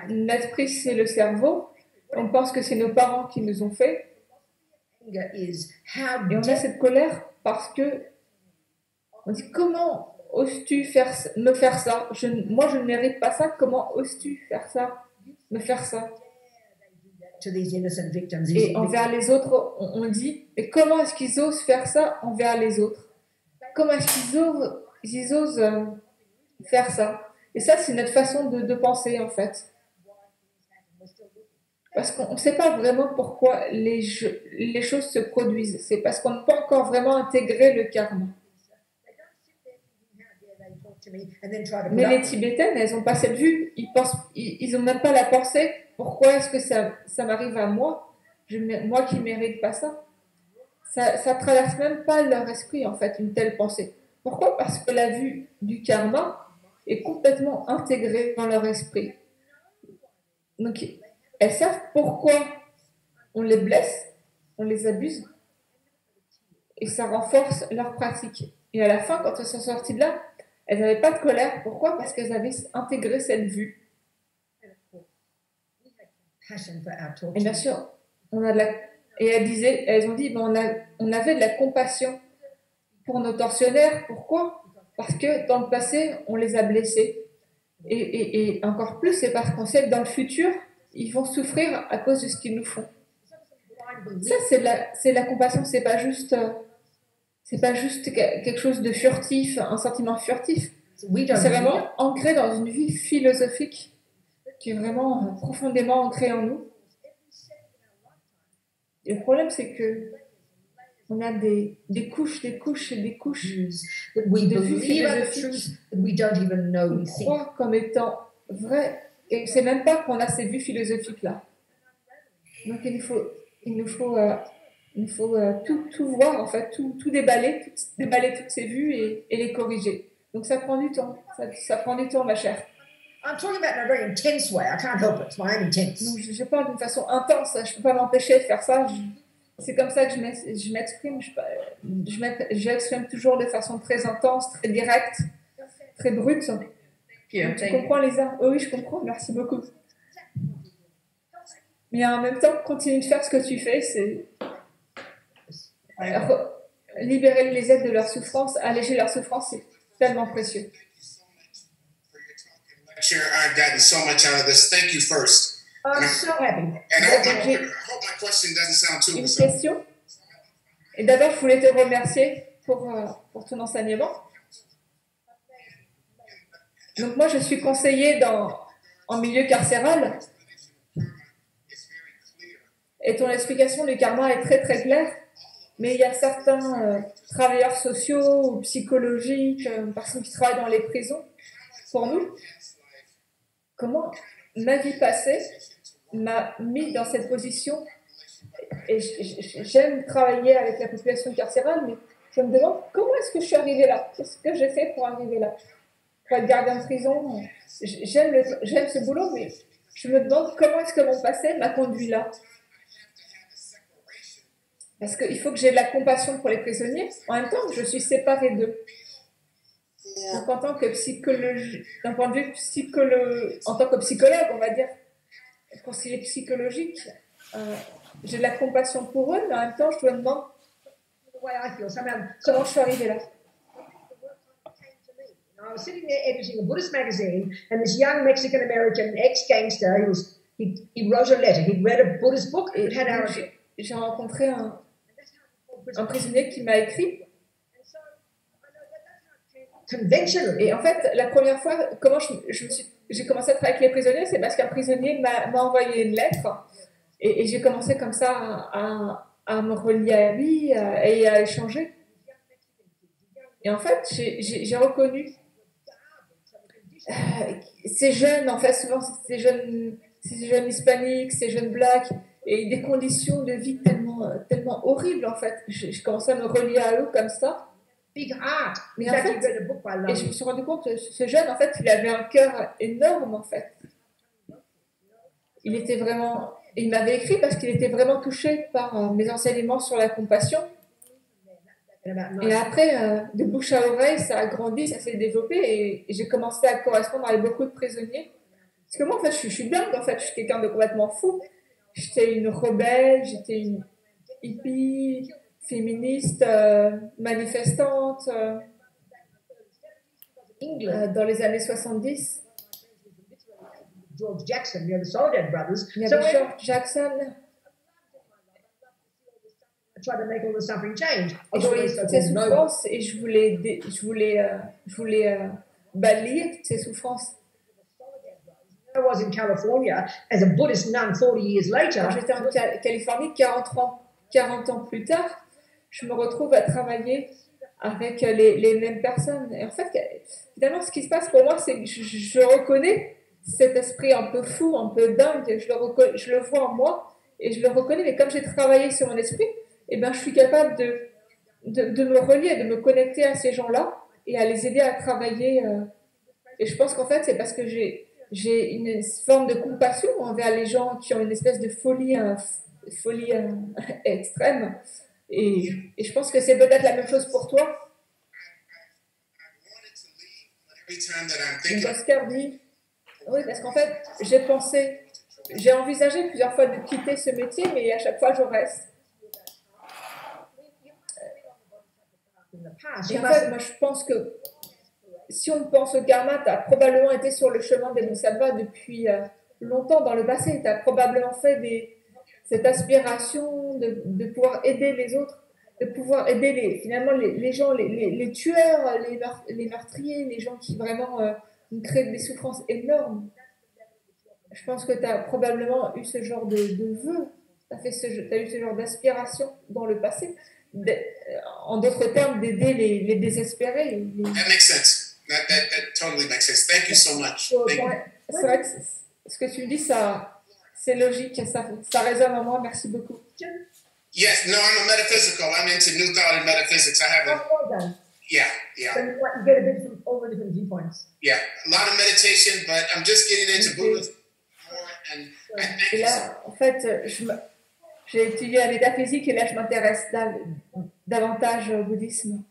notre esprit, c'est le cerveau, on pense que c'est nos parents qui nous ont fait, anger is how et on a cette colère parce que on dit comment oses-tu me faire ça? Moi, je ne mérite pas ça. Comment oses-tu faire ça? Me faire ça? to these innocent victims. Et envers les autres, on dit, mais comment est-ce qu'ils osent faire ça envers les autres? Comment est-ce qu'ils osent faire ça? Et ça, c'est notre façon de penser, en fait. Parce qu'on ne sait pas vraiment pourquoi les choses se produisent. C'est parce qu'on n'a pas encore vraiment intégré le karma. Mais les Tibétaines, elles n'ont pas cette vue. Ils n'ont même pas la pensée. Pourquoi est-ce que ça m'arrive à moi? Moi qui ne mérite pas ça. Ça traverse même pas leur esprit, en fait, une telle pensée. Pourquoi? Parce que la vue du karma est complètement intégrée dans leur esprit. Donc, elles savent pourquoi on les blesse, on les abuse, et ça renforce leur pratique. Et à la fin, quand elles sont sorties de là, elles n'avaient pas de colère. Pourquoi? Parce qu'elles avaient intégré cette vue. Et bien sûr, et elles ont dit, ben on avait de la compassion pour nos tortionnaires. Pourquoi? Parce que dans le passé, on les a blessés. Et encore plus, c'est parce qu'on sait que dans le futur, ils vont souffrir à cause de ce qu'ils nous font. Ça, c'est la compassion. C'est pas juste quelque chose de furtif, un sentiment furtif. C'est vraiment ancré dans une vie philosophique qui est vraiment profondément ancrée en nous. Et le problème, c'est que on a des couches et des couches that we de vues believe are the philosophiques truth that we don't even know qu'on we think. croit comme étant vraies. Et c'est même pas qu'on a ces vues philosophiques-là. Donc il nous faut tout voir, en fait, tout déballer toutes ces vues et les corriger. Donc ça prend du temps. Ça prend du temps, ma chère. I'm talking about in a very intense way. I can't help it. It's my own intense. Donc je parle d'une façon intense. Je peux pas m'empêcher de faire ça. C'est comme ça que je m'exprime. J'exprime toujours de façon très intense, très directe, très brute. Yeah, Tu comprends, Lisa? Oui, je comprends. Merci beaucoup. Mais en même temps, continue de faire ce que tu fais. C'est libérer les aides de leur souffrance, alléger leur souffrance, c'est tellement précieux. I've gotten so much out of this. Thank you first. I'm so happy. And I hope my question doesn't sound too Une bizarre. question. Et d'abord, je voulais te remercier pour ton enseignement. Donc moi, je suis conseillère en milieu carcéral. Et ton explication du karma est très très claire. Mais il y a certains travailleurs sociaux ou psychologiques, personnes qui travaillent dans les prisons. Pour nous, comment ma vie passée m'a mis dans cette position. Et j'aime travailler avec la population carcérale, mais je me demande comment est-ce que je suis arrivée là? Qu'est-ce que j'ai fait pour arriver là? Pour être gardien de prison, j'aime ce boulot, mais je me demande comment est-ce que mon passé m'a conduit là? Parce qu'il faut que j'ai de la compassion pour les prisonniers. En même temps, je suis séparée d'eux. Donc, en tant que psychologue, d'un point de vue en tant que psychologue, on va dire, conseiller psychologique, j'ai de la compassion pour eux, mais en même temps, je me demande comment je suis arrivée là. I was sitting there editing a Buddhist magazine, and this young Mexican-American ex-gangster, he wrote a letter. He'd read a Buddhist book. It had Arabic. J'ai rencontré un prisonnier qui m'a écrit. conventionally. Et en fait, la première fois, comment j'ai commencé à travailler avec les prisonniers, c'est parce qu'un prisonnier m'a envoyé une lettre et j'ai commencé comme ça à me relier à lui et à échanger. Et en fait, j'ai reconnu ces jeunes, en fait, souvent ces jeunes hispaniques, ces jeunes blacks, et des conditions de vie tellement horribles, en fait. Je commençais à me relier à eux comme ça. Big heart. Mais In en fact, he fait, read a book by et je me London. suis rendu compte que ce jeune, en fait, il avait un cœur énorme, en fait. Il m'avait écrit parce qu'il était vraiment touché par mes enseignements sur la compassion. Et après, de bouche à oreille, ça a grandi, ça s'est développé et j'ai commencé à correspondre avec beaucoup de prisonniers. Parce que moi, en fait, je suis dingue, en fait, je suis quelqu'un de complètement fou. J'étais une rebelle, j'étais une hippie, féministe, manifestante dans les années 70. George Jackson, the Soledad Brothers. Il y So avait when George Jackson. I tried to make all the suffering change, I Et was je voyais always toutes ces so-called noble. souffrances et je voulais balayer toutes ces souffrances. I was in California as a Buddhist nun 40 years later. Quand j'étais en Californie, 40 ans plus tard, je me retrouve à travailler avec les mêmes personnes. Et en fait, finalement, ce qui se passe pour moi, c'est que je reconnais cet esprit un peu fou, un peu dingue. Je le vois en moi et je le reconnais. Mais comme j'ai travaillé sur mon esprit, eh ben, je suis capable de me relier, de me connecter à ces gens-là et à les aider à travailler. Et je pense qu'en fait, c'est parce que j'ai une forme de compassion envers les gens qui ont une espèce de folie extrême. Et je pense que c'est peut-être la même chose pour toi. Every time that I'm Donc thinking, Oscar dit, oui, parce qu'en fait, j'ai envisagé plusieurs fois de quitter ce métier, mais à chaque fois, je reste. In the past, Et you en must fait, moi, je pense que si on pense au karma, tu as probablement été sur le chemin des Bodhisattvas depuis longtemps dans le passé. Tu as probablement fait cette aspiration de pouvoir aider les autres, de pouvoir aider finalement les gens, les tueurs, les meurtriers, les gens qui vraiment créent des souffrances énormes. Je pense que tu as probablement eu ce genre de vœu, tu as eu ce genre d'aspiration dans le passé. En d'autres termes, d'aider les désespérés. that makes sense. That totally makes sense. Thank you so much. Thank you. C'est vrai que ce que tu me dis, c'est logique, ça résonne en moi. Merci beaucoup. Yes, no, I'm a metaphysical. I'm into New Thought and metaphysics. I have a, well done. yeah. So you get a bit from all the different viewpoints. Yeah, a lot of meditation, but I'm just getting into Buddhism more. And thank Et you so là, en fait, j'ai étudié la métaphysique et là, je m'intéresse davantage au bouddhisme.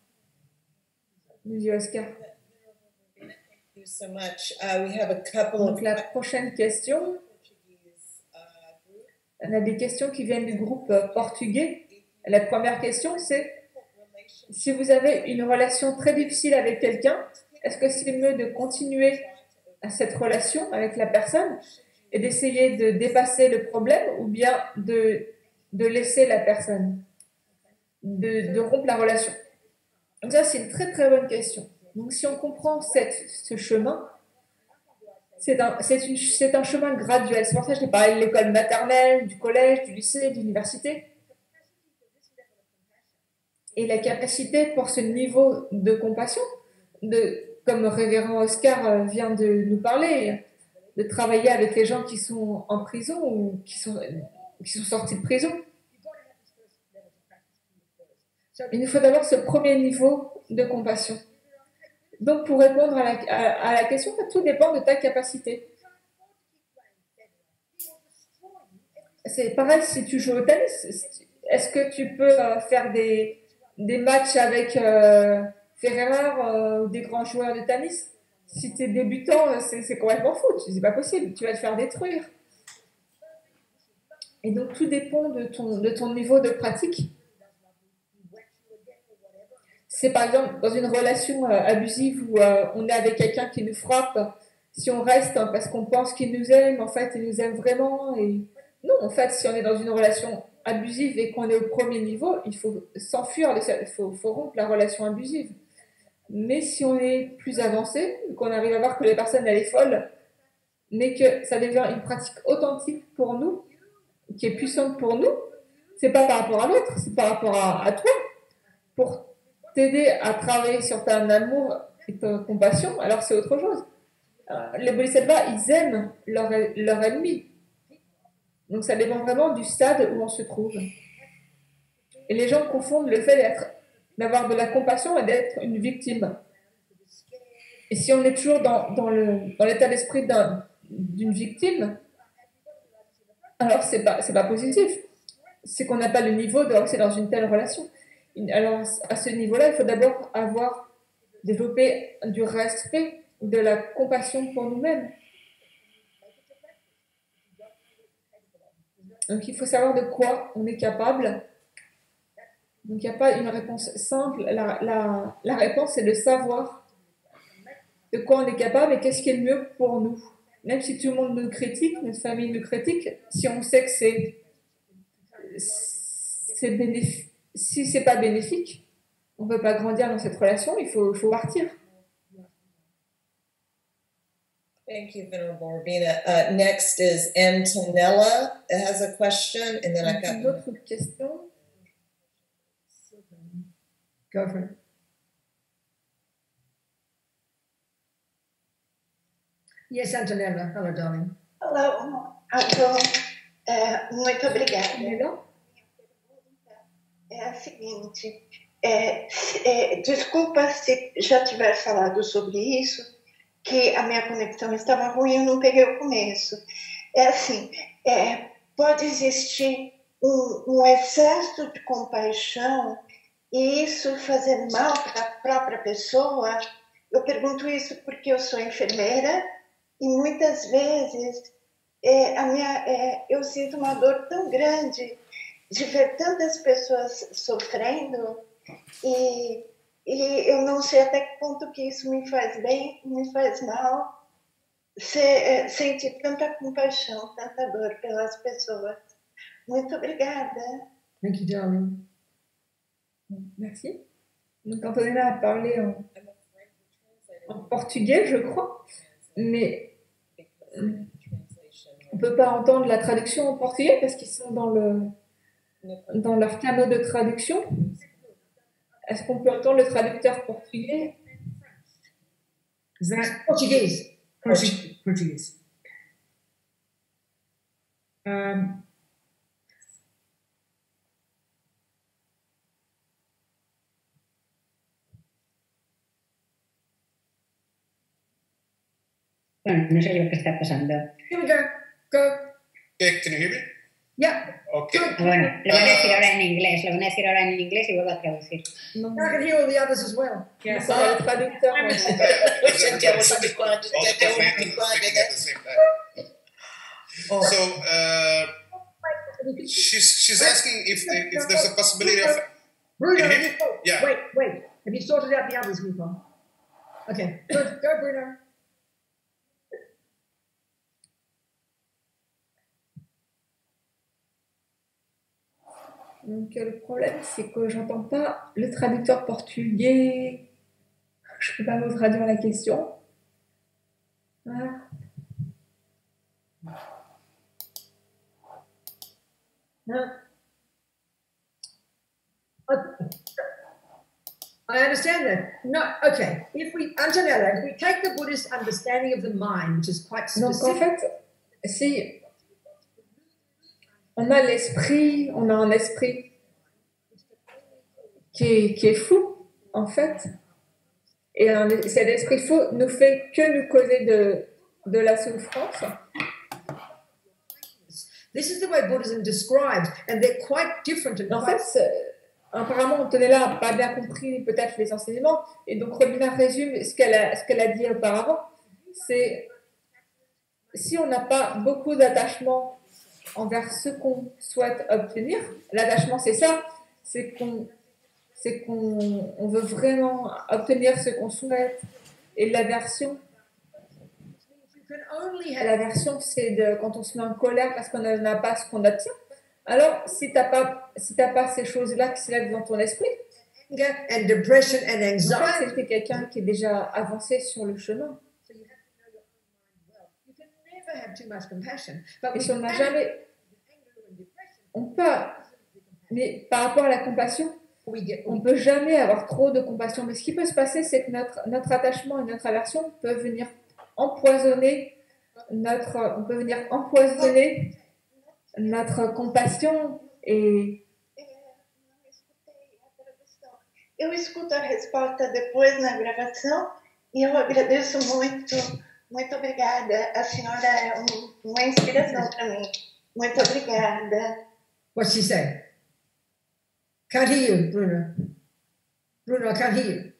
Nous dit Oscar. Thank you so much. We have a couple Donc, of la prochaine question, Portuguese group. on a des questions qui viennent du groupe portugais. La première question, c'est si vous avez une relation très difficile avec quelqu'un, est-ce que c'est mieux de continuer à cette relation avec la personne et d'essayer de dépasser le problème ou bien de laisser la personne, de rompre la relation? Donc ça, c'est une très très bonne question. Donc si on comprend ce chemin, c'est un chemin graduel. C'est pour ça que je t'ai parlé de l'école maternelle, du collège, du lycée, de l'université. Et la capacité pour ce niveau de compassion, comme Révérend Oscar vient de nous parler, de travailler avec les gens qui sont en prison ou qui sont sortis de prison. Il nous faut d'abord ce premier niveau de compassion. Donc, pour répondre à la question, tout dépend de ta capacité. C'est pareil si tu joues au tennis. Est-ce que tu peux faire des matchs avec Federer ou des grands joueurs de tennis? Si tu es débutant, c'est complètement fou. C'est pas possible. Tu vas te faire détruire. Et donc, tout dépend de ton niveau de pratique. C'est par exemple dans une relation abusive où on est avec quelqu'un qui nous frappe, si on reste parce qu'on pense qu'il nous aime, en fait, il nous aime vraiment. Et non, en fait, si on est dans une relation abusive et qu'on est au premier niveau, il faut s'enfuir, il faut rompre la relation abusive. Mais si on est plus avancé, qu'on arrive à voir que la personne elle est folle, mais que ça devient une pratique authentique pour nous, qui est puissante pour nous, c'est pas par rapport à l'autre, c'est par rapport à toi, pour t'aider à travailler sur ton amour et ta compassion, alors c'est autre chose. Les bodhisattvas, ils aiment leur ennemi. Donc ça dépend vraiment du stade où on se trouve. Et les gens confondent le fait d'avoir de la compassion et d'être une victime. Et si on est toujours dans l'état d'esprit d'une victime, alors c'est pas positif. C'est qu'on n'a pas le niveau de rester dans une telle relation. Alors à ce niveau-là, il faut d'abord développer du respect, de la compassion pour nous-mêmes. Donc il faut savoir de quoi on est capable. Donc il n'y a pas une réponse simple. La réponse, c'est de savoir de quoi on est capable et qu'est-ce qui est le mieux pour nous. Même si tout le monde nous critique, notre famille nous critique, si on sait que si c'est pas bénéfique, on ne peut pas grandir dans cette relation, il faut partir. Thank you, Venerable Robina. Next is Antonella has a question, and then I've got Une autre question. Go for it. Yes, Antonella. Hello, darling. Olá, muito obrigada. Elle est là? É a seguinte, desculpa se já tiver falado sobre isso, que a minha conexão estava ruim, eu não peguei o começo. É assim, pode existir um excesso de compaixão e isso fazer mal para a própria pessoa? Eu pergunto isso porque eu sou enfermeira e muitas vezes eu sinto uma dor tão grande de ver tantas pessoas sofrendo e eu não sei até que ponto que isso me faz bem, me faz mal, sentir tanta compaixão, tanta dor pelas pessoas. Muito obrigada. Thank you, darling. Merci. Donc Antonella a parlé en portugais, je crois, mais on ne peut pas entendre la traduction en portugais parce qu'ils sont dans leur canal de traduction. Est-ce qu'on peut entendre le traducteur portugais? Is that Portuguese. Portuguese? Bueno, no sé lo que está pasando. Here we go. Go. Okay, can you hear me? Yeah. Okay. Bueno, lo van a decir ahora en inglés, y vuelvo a traducir. Non, I can hear all the others as well. Yes. c'est pas le traducteur. Sentiamo tutti quanti at the same time. So, she's asking if there's a possibility of. Bruno, Can you hear me? Yeah. Wait. Have you sorted out the others, Nico? Okay. Go, Bruno. Donc le problème, c'est que j'entends pas le traducteur portugais. Je peux pas vous traduire la question. Voilà. I understand that. No, okay. Antonella, if we take the Buddhist understanding of the mind, which is quite Donc en specific, fait, si on a un esprit qui est fou, en fait, et cet esprit fou ne fait que nous causer de la souffrance. this is the way Buddhism describes, and they're quite different and En quite fait, apparemment, Antonella n'a pas bien compris peut-être les enseignements, et donc Robina résume ce qu'elle a dit auparavant. C'est si on n'a pas beaucoup d'attachement envers ce qu'on souhaite obtenir, l'attachement c'est ça, c'est qu'on veut vraiment obtenir ce qu'on souhaite, et l'aversion, c'est quand on se met en colère parce qu'on n'a pas ce qu'on obtient. Alors, si t'as pas ces choses-là qui se lèvent dans ton esprit, and depression and En fait, anxiety. c'était quelqu'un qui est déjà avancé sur le chemin. So you have to know your own mind well. You can never have too much compassion. But Et we si on n'a can jamais, anger and depression. on peut, mais par rapport à la compassion, on ne peut jamais avoir trop de compassion. Mais ce qui peut se passer, c'est que notre attachement et notre aversion peuvent venir empoisonner notre compassion et Eu escuto a resposta depois na gravação e eu agradeço muito. Muito obrigada. A senhora é uma inspiração para mim. Muito obrigada. What's she say? Can't hear you, Bruno. Bruno, I can't hear you.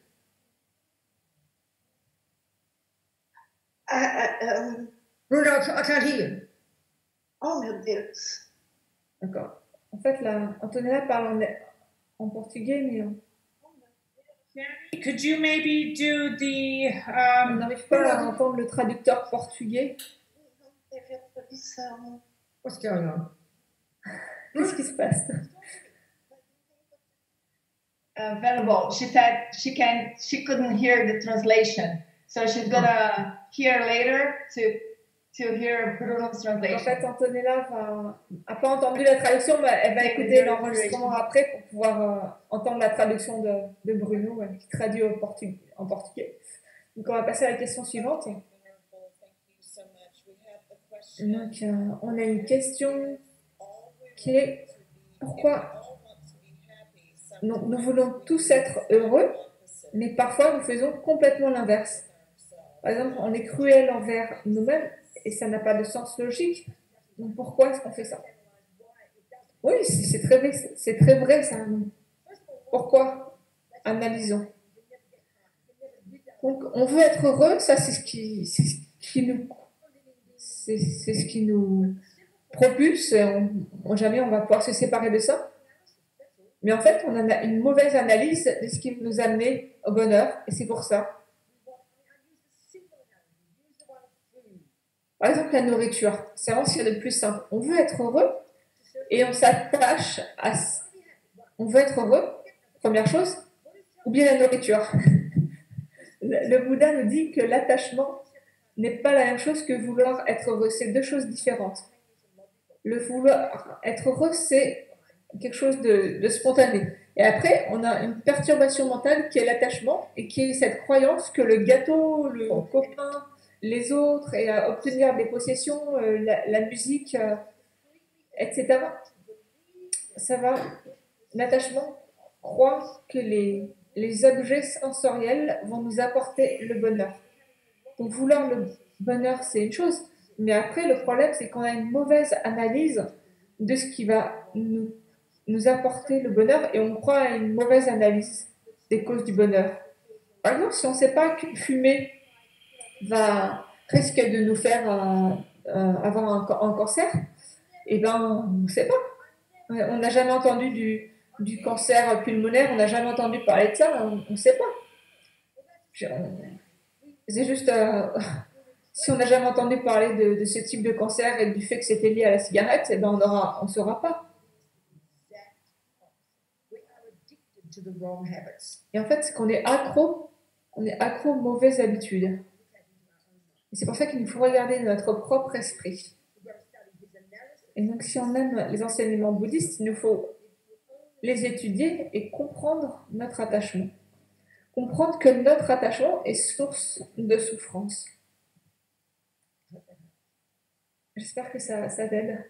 Bruno, I can't hear you. Oh, meu Deus. D'accord. En fait, là, Antonella parle en portugais, mais Danny, could you maybe do the on n'arrive pas à entendre le traducteur portugais. Não teve a tradução. What's going on? Qu'est-ce qui se passe? Venerable, she said she couldn't hear the translation, so she's gonna hear later to hear Bruno's En translation. fait, Antonella n'a pas entendu la traduction, mais elle va écouter l'enregistrement après pour pouvoir entendre la traduction de Bruno, ouais, qui traduit en portugais. Donc, on va passer à la question suivante. Donc, on a une question qui est pourquoi nous voulons tous être heureux, mais parfois nous faisons complètement l'inverse. Par exemple, on est cruel envers nous-mêmes et ça n'a pas de sens logique. Donc pourquoi est-ce qu'on fait ça? Oui, c'est très vrai ça. Pourquoi? Analysons. Donc on veut être heureux, ça c'est ce qui nous propulse. Jamais on va pouvoir se séparer de ça. Mais en fait, on a une mauvaise analyse de ce qui nous a amené au bonheur et c'est pour ça. Par exemple, la nourriture, c'est vraiment ce qu'il y a de plus simple. On veut être heureux et on s'attache à... On veut être heureux, première chose, ou bien la nourriture. Le Bouddha nous dit que l'attachement n'est pas la même chose que vouloir être heureux. C'est deux choses différentes. Le vouloir être heureux, c'est quelque chose de spontané. Et après, on a une perturbation mentale qui est l'attachement et qui est cette croyance que le gâteau, le copain, les autres et à obtenir des possessions, la musique, etc. Ça va. L'attachement croit que les objets sensoriels vont nous apporter le bonheur. Donc vouloir le bonheur, c'est une chose, mais après le problème, c'est qu'on a une mauvaise analyse de ce qui va nous apporter le bonheur et on croit à une mauvaise analyse des causes du bonheur. Par exemple, si on ne sait pas que fumer risque de nous faire avoir un cancer, eh ben, on ne sait pas. On n'a jamais entendu du cancer pulmonaire, on n'a jamais entendu parler de ça, on ne sait pas. C'est juste, si on n'a jamais entendu parler de ce type de cancer et du fait que c'était lié à la cigarette, eh ben on ne saura pas. Et en fait, c'est qu'on est accro aux mauvaises habitudes. Et c'est pour ça qu'il nous faut regarder notre propre esprit. Et donc, si on aime les enseignements bouddhistes, il nous faut les étudier et comprendre notre attachement. Comprendre que notre attachement est source de souffrance. J'espère que ça t'aide.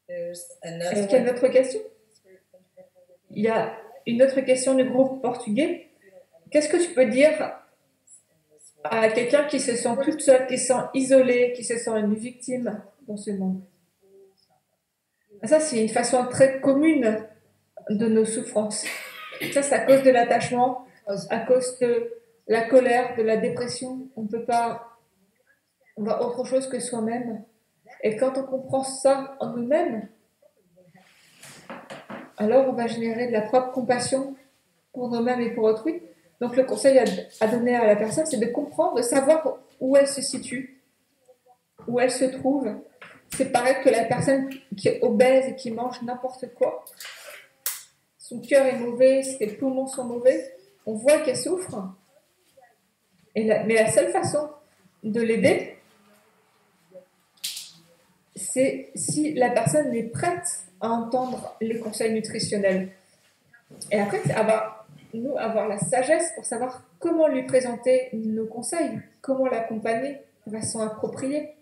Est-ce qu'il y a une autre question? Il y a une autre question du groupe portugais. Qu'est-ce que tu peux dire à quelqu'un qui se sent toute seule, qui se sent isolée, qui se sent une victime dans ce monde? Ça, c'est une façon très commune de nos souffrances. Ça, c'est à cause de l'attachement, à cause de la colère, de la dépression. On va autre chose que soi-même. Et quand on comprend ça en nous-mêmes, alors on va générer de la propre compassion pour nous-mêmes et pour autrui. Donc le conseil à donner à la personne, c'est de comprendre, de savoir où elle se situe, où elle se trouve. C'est pareil que la personne qui est obèse et qui mange n'importe quoi. son cœur est mauvais, ses poumons sont mauvais, on voit qu'elle souffre. Mais la seule façon de l'aider, c'est si la personne est prête à entendre les conseils nutritionnels. Et après, c'est avoir la sagesse pour savoir comment lui présenter nos conseils, comment l'accompagner de façon appropriée.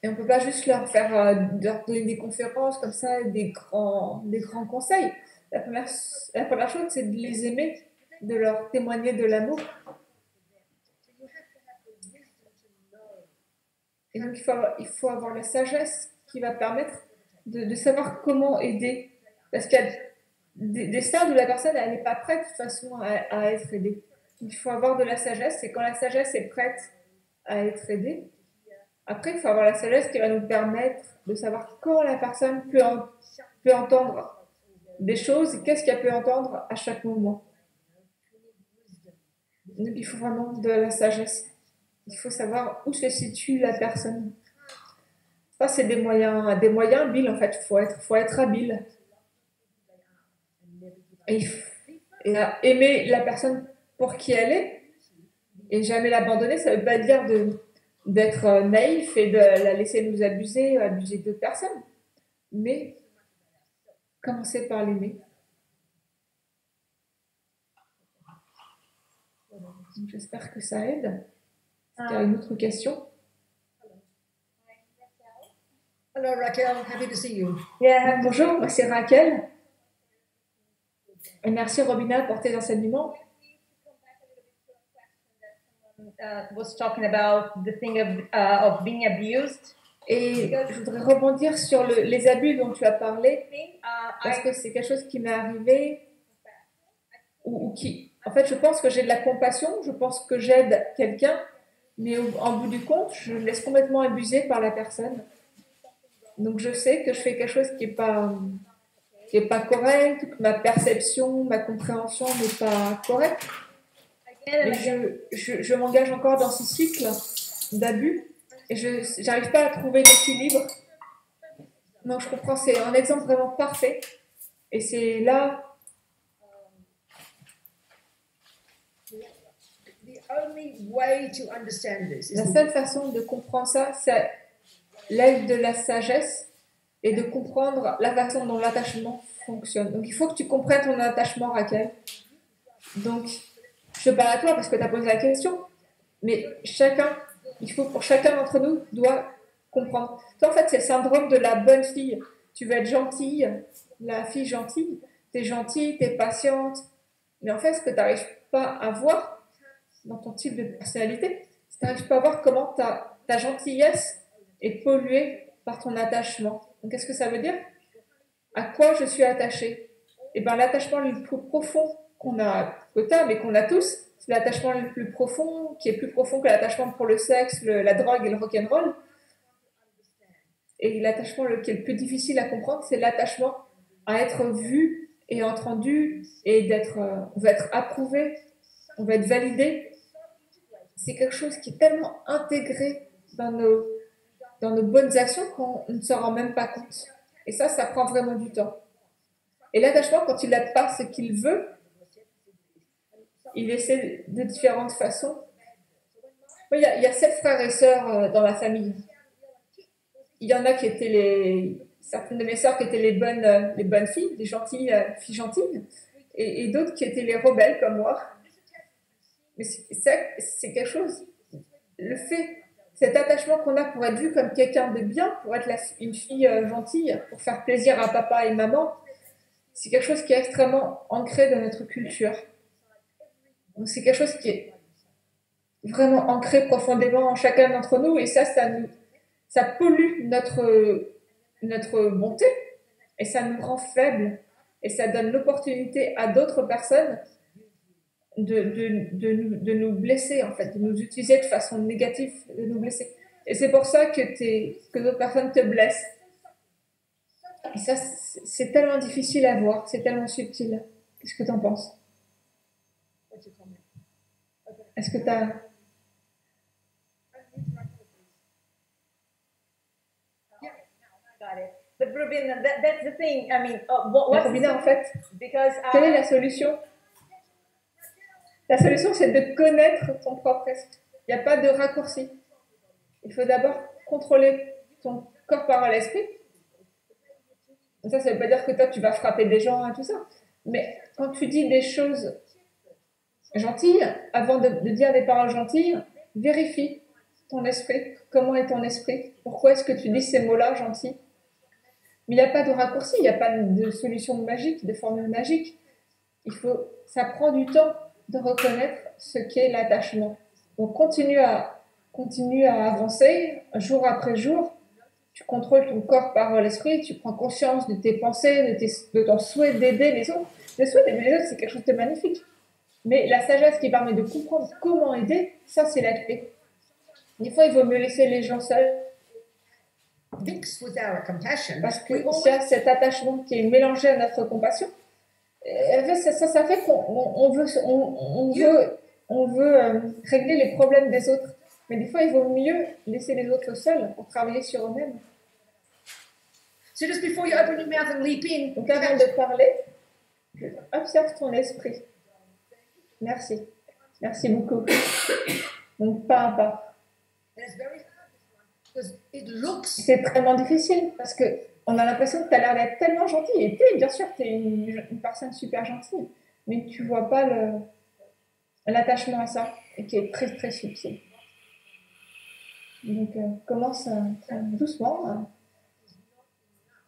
Et on ne peut pas juste leur donner des conférences comme ça, des grands conseils. La première chose, c'est de les aimer, de leur témoigner de l'amour. Et donc, il faut avoir la sagesse qui va permettre de savoir comment aider. Parce qu'il y a des stades où la personne elle n'est pas prête de toute façon à être aidée. Donc, il faut avoir de la sagesse. Et quand la sagesse est prête à être aidée, après, il faut avoir la sagesse qui va nous permettre de savoir quand la personne peut entendre des choses et qu'est-ce qu'elle peut entendre à chaque moment. Donc, il faut vraiment de la sagesse. Il faut savoir où se situe la personne. Ça, c'est des moyens habiles, en fait. Il faut être habile. Et aimer la personne pour qui elle est et jamais l'abandonner, ça ne veut pas dire d'être naïf et de la laisser nous abuser d'autres personnes. Mais commencer par l'aimer. J'espère que ça aide. Est-ce qu'il y a une autre question? Hello, Raquel. Happy to see you. Bonjour, moi c'est Raquel. Et merci Robina pour tes enseignements. Was talking about the thing of being abused. Et je voudrais rebondir sur les abus dont tu as parlé, parce que c'est quelque chose qui m'est arrivé, ou qui, en fait, je pense que j'ai de la compassion, je pense que j'aide quelqu'un, mais en bout du compte, je me laisse complètement abuser par la personne. Donc je sais que je fais quelque chose qui est pas correct, que ma perception, ma compréhension n'est pas correcte. Et je m'engage encore dans ce cycle d'abus et je n'arrive pas à trouver l'équilibre. Donc je comprends, c'est un exemple vraiment parfait. Et c'est là. La seule façon de comprendre ça, c'est l'aide de la sagesse et de comprendre la façon dont l'attachement fonctionne. Donc il faut que tu comprennes ton attachement, Raquel. Donc je parle à toi parce que tu as posé la question, mais pour chacun d'entre nous doit comprendre. Toi, en fait, c'est le syndrome de la bonne fille. Tu veux être gentille, la fille gentille. Tu es gentille, tu es patiente. Mais en fait, ce que tu n'arrives pas à voir dans ton type de personnalité, c'est que tu n'arrives pas à voir comment ta gentillesse est polluée par ton attachement. Donc, qu'est-ce que ça veut dire? À quoi je suis attachée? Eh bien, l'attachement le plus profond que tu as, mais qu'on a tous, c'est l'attachement le plus profond, qui est plus profond que l'attachement pour le sexe, la drogue et le rock'n'roll. Et l'attachement qui est le plus difficile à comprendre, c'est l'attachement à être vu et entendu, et on va être approuvé, on va être validé. C'est quelque chose qui est tellement intégré dans nos bonnes actions qu'on ne s'en rend même pas compte. Et ça prend vraiment du temps. Et l'attachement, quand il n'a pas ce qu'il veut, il essaie de différentes façons. Il y a 7 frères et sœurs dans ma famille. Il y en a qui étaient certaines de mes sœurs qui étaient les bonnes filles, les gentilles filles gentilles, et d'autres qui étaient les rebelles comme moi. Mais c'est quelque chose. Cet attachement qu'on a pour être vu comme quelqu'un de bien, pour être une fille gentille, pour faire plaisir à papa et maman, c'est quelque chose qui est extrêmement ancré dans notre culture. Donc c'est quelque chose qui est vraiment ancré profondément en chacun d'entre nous, et ça pollue notre bonté, et ça nous rend faibles, et ça donne l'opportunité à d'autres personnes de nous blesser, en fait, de nous utiliser de façon négative, de nous blesser. Et c'est pour ça que d'autres personnes te blessent. Et ça, c'est tellement difficile à voir, c'est tellement subtil. Qu'est-ce que tu en penses? Est-ce que tu as... But Rubina, that's the thing. I mean, Mais Robina, en fait, because quelle est la solution? La solution, c'est de connaître ton propre esprit. Il n'y a pas de raccourci. Il faut d'abord contrôler ton corps, parole, esprit. Ça ne veut pas dire que toi, tu vas frapper des gens et tout ça. Mais quand tu dis des choses gentilles, avant de dire des paroles gentilles, vérifie ton esprit. Comment est ton esprit? Pourquoi est-ce que tu dis ces mots-là gentils? Mais il n'y a pas de raccourci, il n'y a pas de solution magique, de formule magique. Ça prend du temps de reconnaître ce qu'est l'attachement. Donc continue à avancer jour après jour. Tu contrôles ton corps, parole, esprit. Tu prends conscience de tes pensées, de ton souhait d'aider les autres. Le souhait d'aider les autres, c'est quelque chose de magnifique. Mais la sagesse qui permet de comprendre comment aider, ça c'est la clé. Des fois, il vaut mieux laisser les gens seuls. Mixed with our compassion. Parce que s'il y a cet attachement qui est mélangé à notre compassion, ça fait qu'on veut régler les problèmes des autres. Mais des fois, il vaut mieux laisser les autres seuls pour travailler sur eux-mêmes. So just before you open your mouth and leap in, Donc avant de parler, observe ton esprit. Merci. Merci beaucoup. Donc pas à pas. C'est vraiment difficile parce qu'on a l'impression que tu as l'air d'être tellement gentil. Et bien sûr, tu es une personne super gentille, mais tu ne vois pas l'attachement à ça, et qui est très très subtil. Donc commence doucement,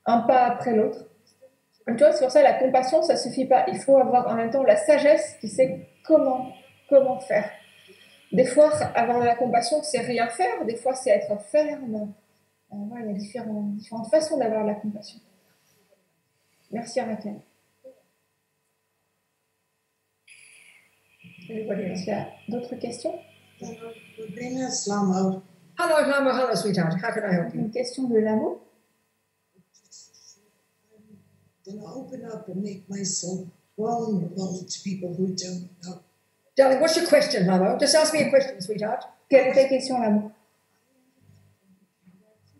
un pas après l'autre. Tu vois, c'est pour ça la compassion, ça ne suffit pas. Il faut avoir en même temps la sagesse qui sait comment faire. Des fois, avoir de la compassion, c'est rien faire. Des fois, c'est être ferme. Il y a différentes façons d'avoir de la compassion. Merci, Raquel. Est-ce qu'il y a d'autres questions? Rubina Slamo. Hello, Lamo. Hello, sweetheart. How can I help you? Une question de Lamo. Then I open up and make myself vulnerable to people who don't know. Darling, what's your question, Lamo? Just ask me a question, sweetheart. Quelle est ta question, Lamo?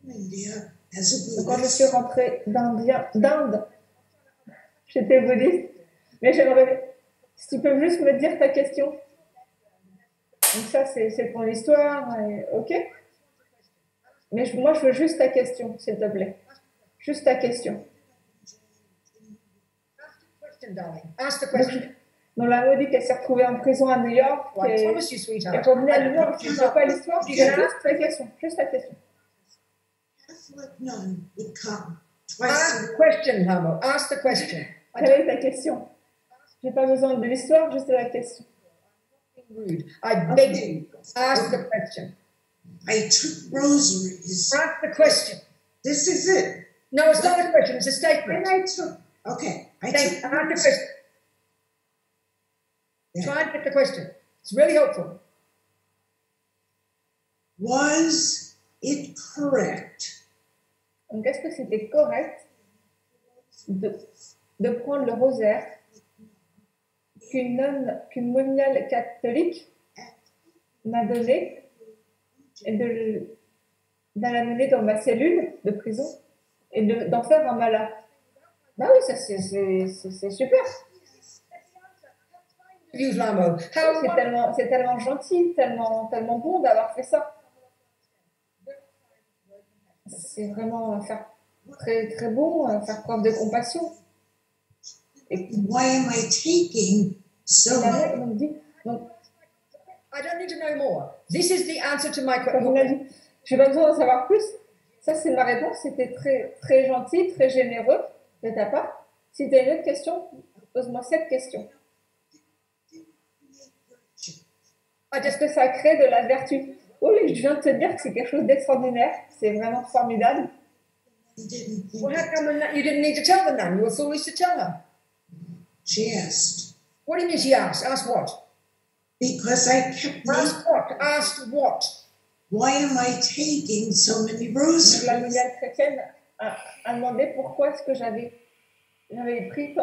India as a Quand je Buddhist. suis rentrée d'Inde, j'étais bouddhiste. Mais j'aimerais, si tu peux juste me dire ta question. Donc ça, c'est ton histoire, ok. Mais moi, je veux juste ta question, s'il te plaît. Juste ta question. Ask the question. Donc la dit qu'elle s'est retrouvée en prison à New York. Well, I Et promise you, sweetheart. elle revenait à New York. Je ne sais pas l'histoire. You can Juste ta question. Juste ta question. Catholic nun would come Ask twice the question, Lamo. Ask the question. Quelle est ta question? Je n'ai pas besoin de l'histoire, juste de la question. Rude. I beg you. Ask the question. I took rosaries. Ask the question. This is it. No, it's not a question. It's a statement. And I took. Okay. Ask the question. Yeah. Try and get the question. It's really helpful. Was it correct Donc, est-ce que c'était correct de prendre le rosaire qu'une moniale catholique m'a donné et d'en l'amener dans ma cellule de prison et d'en faire un malade? Bah oui, ça c'est super. Use Lamo. C'est tellement gentil, tellement bon d'avoir fait ça. C'est vraiment faire très très bon, faire preuve de compassion. Et why am I taking so much? on dit, donc, I don't need to know more. This is the answer to my comme on a question. dit, je n'ai pas besoin d'en savoir plus. Ça, c'est ma réponse. C'était très, très gentil, très généreux de ta part. Si tu as une autre question, pose-moi cette question. Est-ce que ça crée de la vertu? Oui, je viens de te dire que c'est quelque chose d'extraordinaire. C'est vraiment formidable. Well, how come you didn't need to tell the nun? You were foolish to tell her. She asked. What do you mean she asked? Asked what? Because I kept Asked what? Asked what? why am I taking so many Donc, la rosaries? mondiale chrétienne a demandé pourquoi est-ce que j'avais pris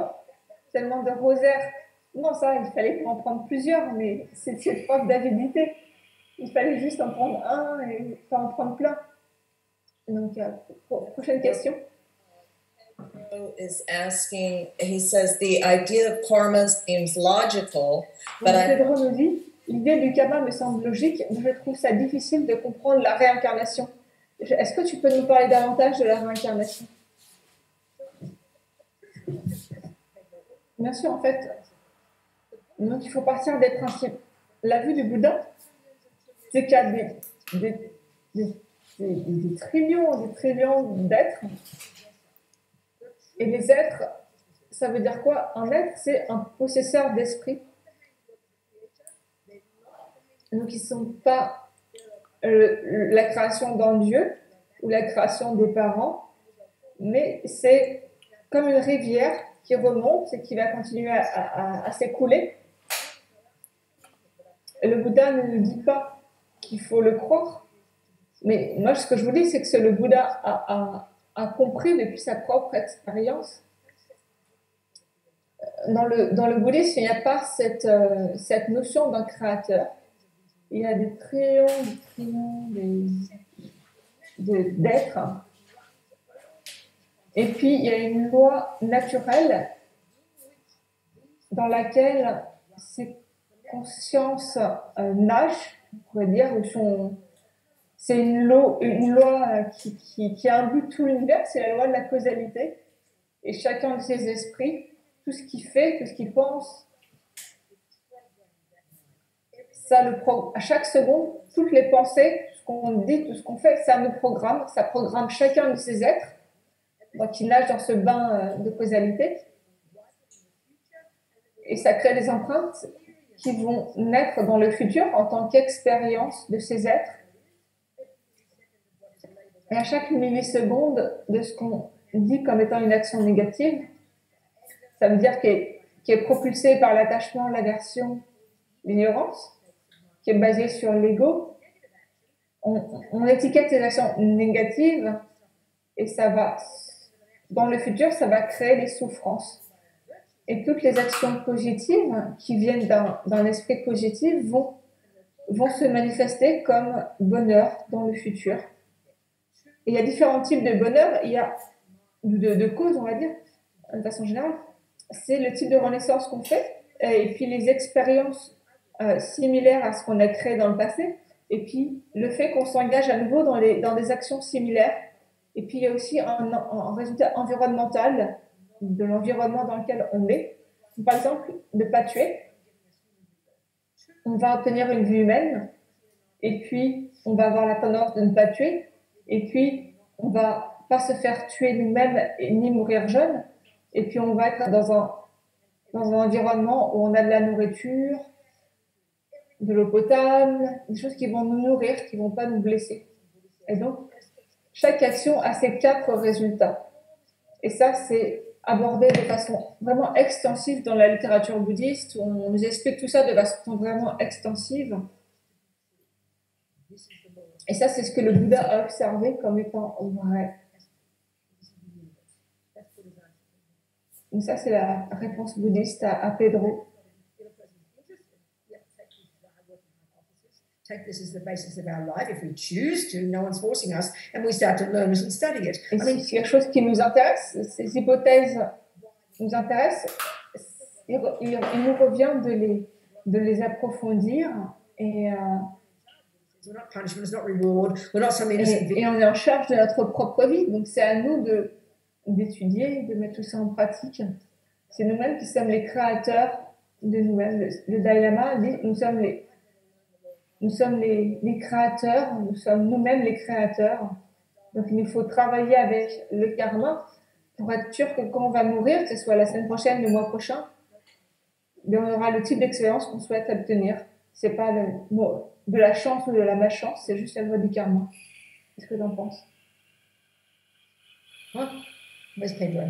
tellement de rosaires. Non, ça, il fallait en prendre plusieurs, mais c'est preuve d'avidité. Il fallait juste en prendre un et pas en prendre plein. Donc, prochaine question. is asking, he says, the idea of karma seems logical, but Pedro nous dit, l'idée du karma me semble logique, mais je trouve ça difficile de comprendre la réincarnation. Est-ce que tu peux nous parler davantage de la réincarnation? Bien sûr, en fait, donc il faut partir des principes. La vue du Bouddha, c'est qu'il y a des trillions d'êtres. Et les êtres, ça veut dire quoi? Un être, c'est un possesseur d'esprit. Donc, ils ne sont pas la création d'un Dieu ou la création des parents, mais c'est comme une rivière qui remonte et qui va continuer à s'écouler. Le Bouddha ne nous dit pas qu'il faut le croire, mais moi, ce que je vous dis, c'est que le Bouddha a compris depuis sa propre expérience. Dans le bouddhisme, il n'y a pas cette notion d'un créateur. Il y a des trillions d'êtres. Et puis, il y a une loi naturelle dans laquelle ces consciences nagent, on pourrait dire, c'est une loi qui imbue tout l'univers, c'est la loi de la causalité. Et chacun de ces esprits, tout ce qu'il fait, tout ce qu'il pense, à chaque seconde, toutes les pensées, tout ce qu'on dit, tout ce qu'on fait, ça programme chacun de ces êtres, donc ils nagent dans ce bain de causalité. Et ça crée des empreintes qui vont naître dans le futur en tant qu'expérience de ces êtres. Et à chaque milliseconde de ce qu'on dit comme étant une action négative, ça veut dire qu'elle est propulsée par l'attachement, l'aversion, l'ignorance, qui est basée sur l'ego. On étiquette ces actions négatives et dans le futur, ça va créer des souffrances. Et toutes les actions positives qui viennent d'un esprit positif vont se manifester comme bonheur dans le futur. Et il y a différents types de bonheur, il y a de causes, on va dire, de façon générale. C'est le type de renaissance qu'on fait, et puis les expériences similaires à ce qu'on a créé dans le passé, et puis le fait qu'on s'engage à nouveau dans des actions similaires. Et puis il y a aussi un résultat environnemental de l'environnement dans lequel on est. Par exemple, ne pas tuer. On va obtenir une vie humaine, et puis on va avoir la tendance de ne pas tuer. Et puis, on va pas se faire tuer nous-mêmes ni mourir jeune. Et puis, on va être dans un environnement où on a de la nourriture, de l'eau potable, des choses qui vont nous nourrir, qui vont pas nous blesser. Et donc, chaque action a ses 4 résultats. Et ça, c'est abordé de façon vraiment extensive dans la littérature bouddhiste. On nous explique tout ça de façon vraiment extensive. Et ça, c'est ce que le Bouddha a observé comme étant vrai. Donc ça, c'est la réponse bouddhiste à Pedro. Take this as the basis of our life. If we choose to, no one's forcing us, and we start to learn it and study it. Et si quelque chose qui nous intéresse, ces hypothèses nous intéressent, il nous revient de les approfondir et We're not punishment, it's not reward, we're not some innocent et on est en charge de notre propre vie. Donc c'est à nous d'étudier, de mettre tout ça en pratique. C'est nous-mêmes qui sommes les créateurs de nous-mêmes. Le Dalai Lama dit nous sommes les créateurs, nous sommes nous-mêmes les créateurs. Donc il nous faut travailler avec le karma pour être sûr que quand on va mourir, que ce soit la semaine prochaine, le mois prochain, on aura le type d'expérience qu'on souhaite obtenir. C'est pas de la chance ou de la malchance, c'est juste la loi du karma. Qu'est-ce que tu en penses? Where's Pedro?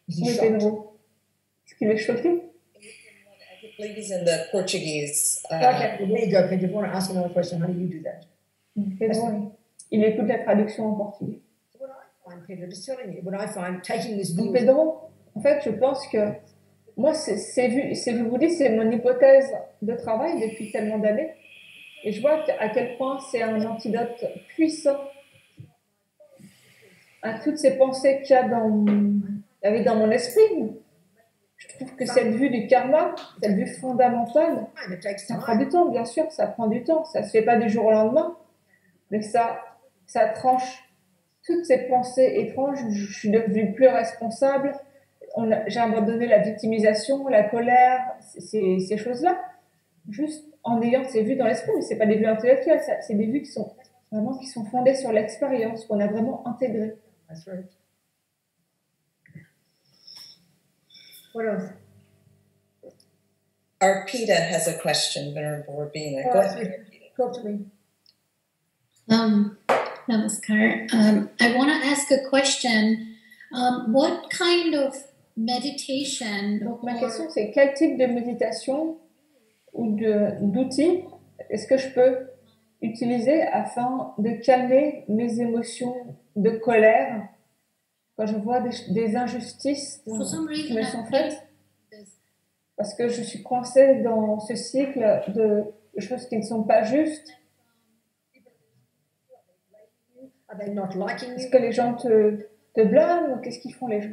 Où est Pedro? Est-ce qu'il est choqué? I believe he's in the Portuguese. Okay, well, there you go, Pedro. If you want to ask another question, how do you do that? Pedro, il écoute la traduction en portugais. What I find, Pedro, just telling you, what I find taking this view. Pedro, en fait, je pense que moi, je vous dis, c'est mon hypothèse de travail depuis tellement d'années. Et je vois à quel point c'est un antidote puissant à toutes ces pensées qu'il y a il y avait dans mon esprit. Je trouve que cette vue du karma, cette vue fondamentale, It takes ça prend time. du temps, bien sûr, ça prend du temps. Ça ne se fait pas du jour au lendemain, mais ça tranche toutes ces pensées étranges où je suis devenue plus responsable. J'ai abandonné la victimisation, la colère, ces choses-là, juste en ayant ces vues dans l'esprit. Mais ce n'est pas des vues intellectuelles, c'est des vues qui sont fondées sur l'expérience, qu'on a vraiment intégrées. That's right. What else? Arpita has a question, Venerable Rabina. Go ahead. Talk to me. Namaskar. I want to ask a question. What kind of meditation? Donc ma question c'est quel type de méditation ou d'outils est-ce que je peux utiliser afin de calmer mes émotions de colère quand je vois des injustices For some qui reason, me I sont feel faites parce que je suis coincée dans ce cycle de choses qui ne sont pas justes. Are they not liking Est-ce you? que les gens te blâment ou qu'est-ce qu'ils font les gens?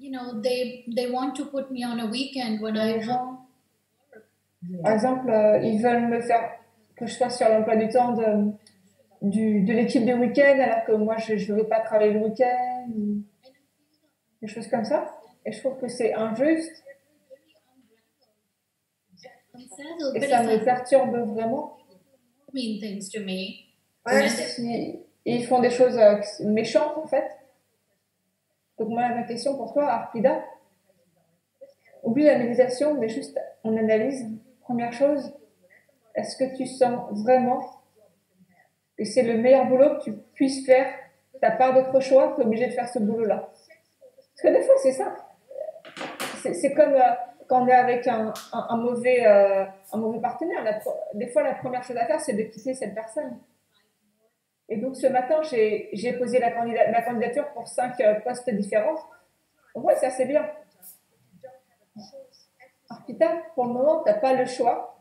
you know, they want to put me on a weekend when I Les gens, par exemple, ils veulent me faire que je sois sur l'emploi du temps de l'équipe de week-end alors que moi je ne veux pas travailler le week-end, ou des choses comme ça. Et je trouve que c'est injuste unsettled. et But ça if me perturbe vraiment. mean things to me, I understand. Ils font des choses méchantes en fait. Donc moi, ma question pour toi, Arpida, oublie la méditation, mais juste on analyse. Première chose, est-ce que tu sens vraiment que c'est le meilleur boulot que tu puisses faire? Tu n'as pas d'autre choix, tu es obligé de faire ce boulot-là. Parce que des fois, c'est ça. C'est comme quand on est avec un mauvais partenaire. Des fois, la première chose à faire, c'est de quitter cette personne. Et donc, ce matin, j'ai posé ma candidature pour 5 postes différents. Ouais, ça, c'est bien. Arpita, pour le moment, tu n'as pas le choix.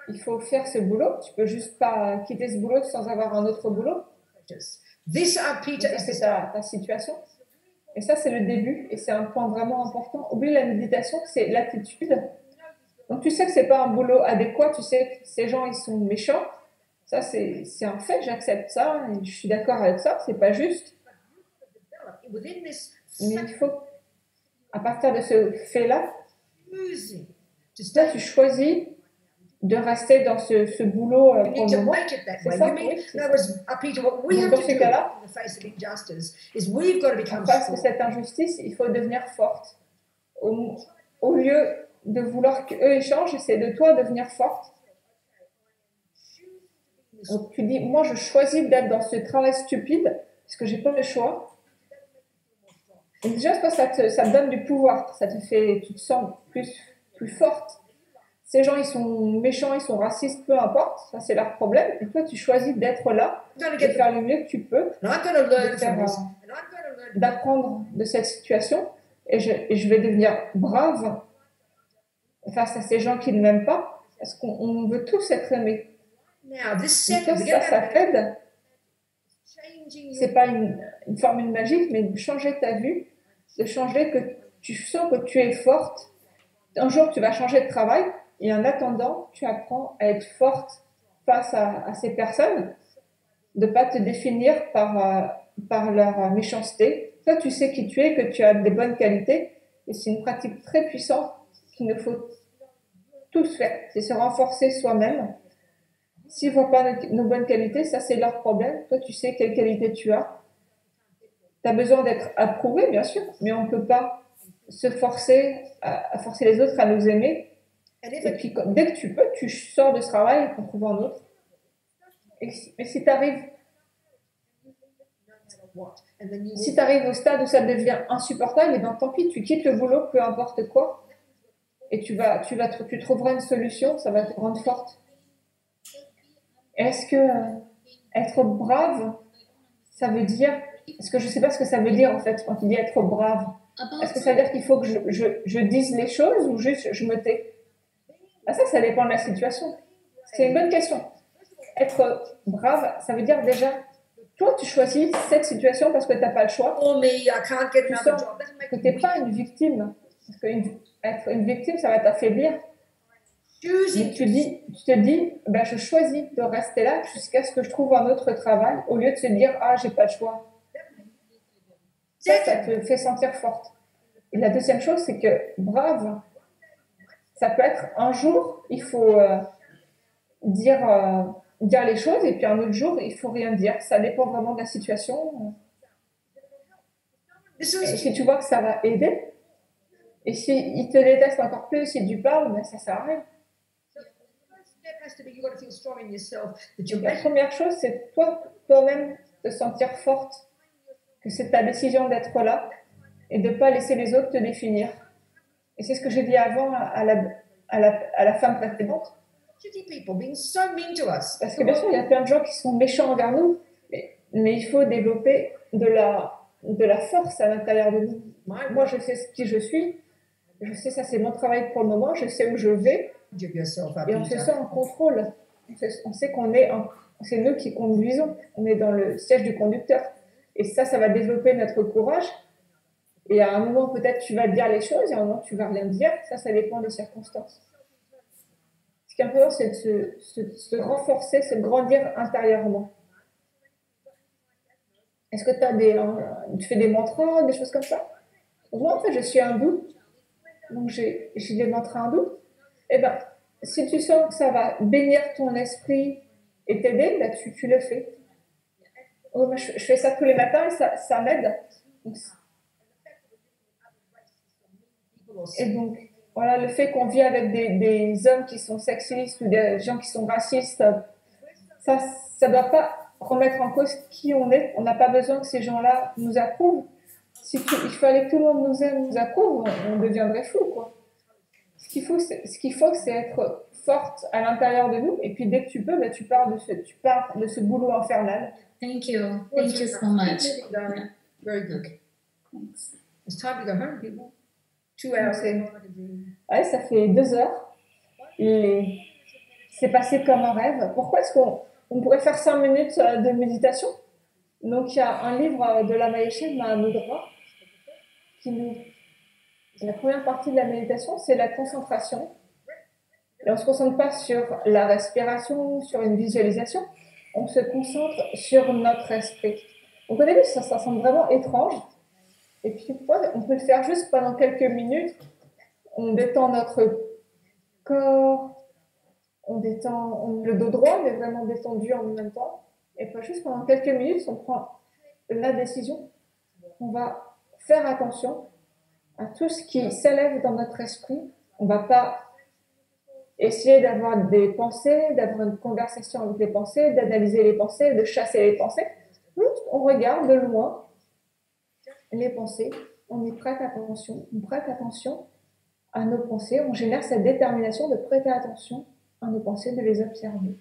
Il faut faire ce boulot. Tu peux juste pas quitter ce boulot sans avoir un autre boulot. This Arpita is C'est ta situation. Et ça, c'est le début. Et c'est un point vraiment important. Oublie la méditation, c'est l'attitude. Donc, tu sais que c'est pas un boulot adéquat. Tu sais que ces gens, ils sont méchants. Ça, c'est un fait. J'accepte ça. Et je suis d'accord avec ça. C'est pas juste. within this Mais il faut, à partir de ce fait-là, choosing to toi, stay. tu choisis de rester dans ce boulot You pour need le to moment. make it that C'est way. ça, You mean, oui, c'est in ça. other words, Arpita, what we Donc, have dans to ces do cas-là, in the face of injustice is we've got to become face à strong. cette injustice, il faut devenir forte. Au lieu de vouloir qu'eux ils changent, c'est de toi devenir forte. Donc tu dis, moi je choisis d'être dans ce travail stupide parce que j'ai pas le choix. Et déjà, ça te donne du pouvoir, ça te fait, tu te sens plus forte. Ces gens, ils sont méchants, ils sont racistes, peu importe, ça c'est leur problème. Et toi, tu choisis d'être là, I'm going to de get faire le mieux que tu peux, and I'm going to learn de faire, from this. And I'm going to learn. d'apprendre de cette situation. Et je vais devenir brave face à ces gens qui ne m'aiment pas, parce qu'on veut tous être aimés. Now, this Donc toi, second, forget ça about t'aide. changing C'est your pas une formule magique, mais de changer ta vue, de changer que tu sens que tu es forte. Un jour, tu vas changer de travail, et en attendant, tu apprends à être forte face à ces personnes, de ne pas te définir par leur méchanceté. Toi, tu sais qui tu es, que tu as des bonnes qualités, et c'est une pratique très puissante qu'il nous faut tous faire. C'est se renforcer soi-même. S'ils ne voient pas nos bonnes qualités, ça c'est leur problème. Toi, tu sais quelles qualités tu as. Tu as besoin d'être approuvé, bien sûr, mais on ne peut pas se forcer à forcer les autres à nous aimer. and if Et it, puis, dès que tu peux, tu sors de ce travail et t'en trouves un autre. Mais si tu arrives what? And then you si au stade où ça devient insupportable, et ben tant pis, tu quittes le boulot, peu importe quoi, et tu trouveras une solution, ça va te rendre forte. Est-ce que être brave, ça veut dire, parce que je sais pas ce que ça veut dire en fait quand tu dis être brave. Est-ce que ça veut dire qu'il faut que je dise les choses ou juste je me tais? Ah, ça dépend de la situation. C'est une bonne question. Être brave, ça veut dire déjà toi, tu choisis cette situation parce que tu n'as pas le choix. Or me, I can't get Tu another sens job. Doesn't make que me tu n'es pas weak. une victime. Parce qu'être une victime, ça va t'affaiblir. Mais Choosing tu te dis, ben, je choisis de rester là jusqu'à ce que je trouve un autre travail, au lieu de se dire, ah, j'ai pas le choix. Ça te fait sentir forte. Et la deuxième chose, c'est que brave, ça peut être un jour, il faut dire les choses, et puis un autre jour, il faut rien dire. Ça dépend vraiment de la situation. Et si tu vois que ça va aider, et si te déteste encore plus, si tu parles, ben, ça sert à rien. Donc, la première chose, c'est toi-même te sentir forte, que c'est ta décision d'être là et de ne pas laisser les autres te définir. Et c'est ce que j'ai dit avant à la femme précédente. Parce que bien sûr, il y a plein de gens qui sont méchants envers nous, mais il faut développer de la force à l'intérieur de nous. Moi, je sais qui je suis, je sais ça c'est mon travail pour le moment, je sais où je vais, et on fait ça en contrôle. On sait c'est nous qui conduisons, on est dans le siège du conducteur. Et ça va développer notre courage. Et à un moment, peut-être, tu vas dire les choses, et à un moment, tu vas rien dire. Ça dépend des circonstances. Ce qui est important, c'est de se renforcer, se grandir intérieurement. Est-ce que tu fais des mantras, des choses comme ça? Moi, en fait, je suis hindoue, donc j'ai des mantras hindous. Eh bien, si tu sens que ça va bénir ton esprit et t'aider, ben, tu le fais. Moi, je fais ça tous les matins et ça m'aide. Et donc, voilà, le fait qu'on vit avec des hommes qui sont sexistes ou des gens qui sont racistes, ça ne doit pas remettre en cause qui on est. On n'a pas besoin que ces gens-là nous approuvent. Il fallait que tout le monde nous aime, nous approuve, on deviendrait fou, quoi. Ce qu'il faut, c'est être forte à l'intérieur de nous. Et puis, dès que tu peux, ben, tu pars de ce boulot infernal. Thank you. Thank you so much. Very good. Thanks. It's time to go home, people. 2 hours. Ouais, ça fait 2 heures. C'est passé comme un rêve. Pourquoi est-ce qu'on pourrait faire 5 minutes de méditation? Donc, il y a un livre de la Maïché Mahamudra la première partie de la méditation, c'est la concentration. Et on ne se concentre pas sur la respiration, sur une visualisation. On se concentre sur notre esprit. Donc, au début, ça semble vraiment étrange. Et puis, on peut le faire juste pendant quelques minutes. On détend notre corps, on détend le dos droit, mais vraiment détendu en même temps. Et puis, juste pendant quelques minutes, on prend la décision. On va faire attention à tout ce qui s'élève dans notre esprit. On ne va pas essayer d'avoir des pensées, d'avoir une conversation avec les pensées, d'analyser les pensées, de chasser les pensées. Juste, on regarde de loin les pensées, on y prête attention, on prête attention à nos pensées, on génère cette détermination de prêter attention à nos pensées, de les observer.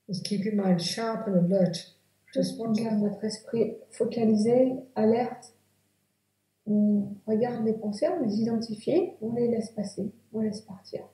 Just keep your mind sharp and alert. Just On garde notre esprit focalisé, alerte. On regarde les pensées, on les identifie, on les laisse passer, on laisse partir.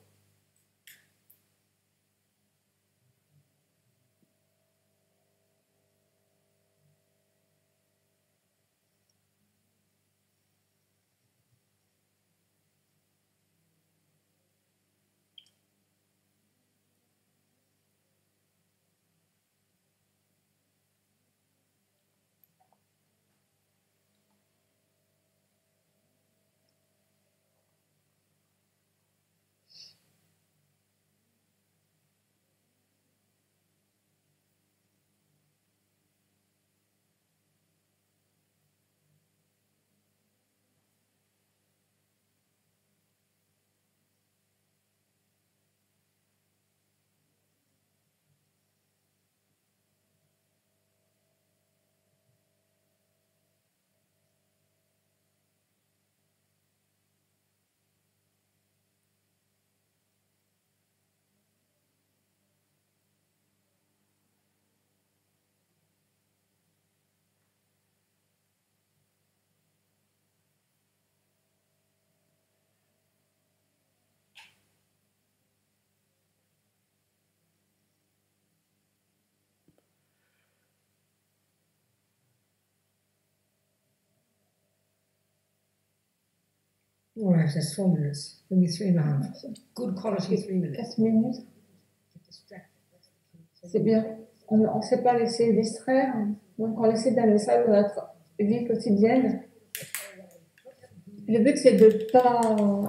All right, that's 4 minutes. Maybe 3.5. Good quality 3 minutes. 4 minutes. C'est bien. On ne s'est pas laissé distraire, donc on essaie d'aller ça dans notre vie quotidienne. Le but, c'est de ne pas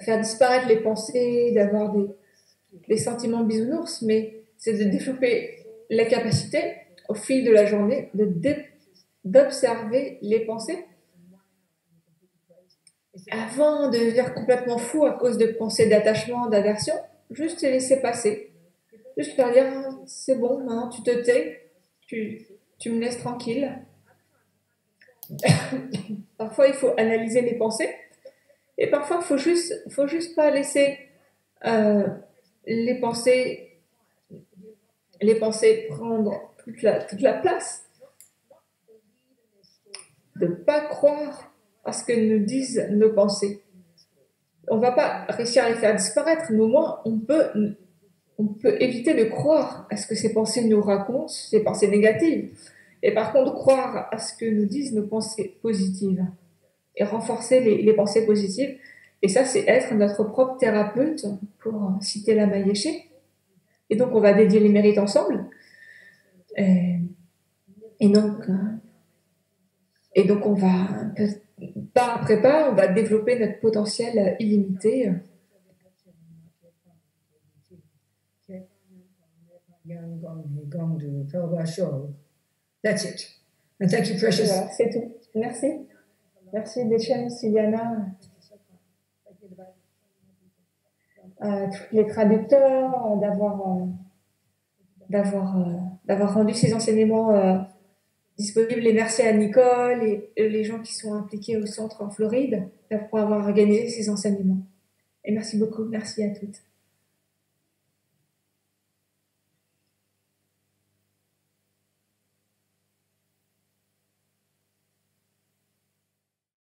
faire disparaître les pensées, d'avoir des sentiments bisounours, mais c'est de développer la capacité, au fil de la journée, d'observer les pensées avant de devenir complètement fou à cause de pensées d'attachement, d'aversion. Juste les laisser passer. Juste leur dire, c'est bon, maintenant tu te tais, tu me laisses tranquille. Parfois, il faut analyser les pensées. Et parfois, il faut juste pas laisser les pensées prendre toute la place. De ne pas croire à ce que nous disent nos pensées. On ne va pas réussir à les faire disparaître, mais au moins, on peut éviter de croire à ce que ces pensées nous racontent, ces pensées négatives. Et par contre, croire à ce que nous disent nos pensées positives. Et renforcer les pensées positives. Et ça, c'est être notre propre thérapeute, pour citer la Mayéché. Et donc, on va dédier les mérites ensemble. Et donc, on va, pas après pas, on va développer notre potentiel illimité. That's it. And thank you, Precious. Voilà, c'est tout. Merci. Merci, Dechen, Sylviana, tous les traducteurs, d'avoir rendu ces enseignements disponibles. Et merci à Nicole et les gens qui sont impliqués au centre en Floride pour avoir organisé ces enseignements. Et merci beaucoup. Merci à toutes.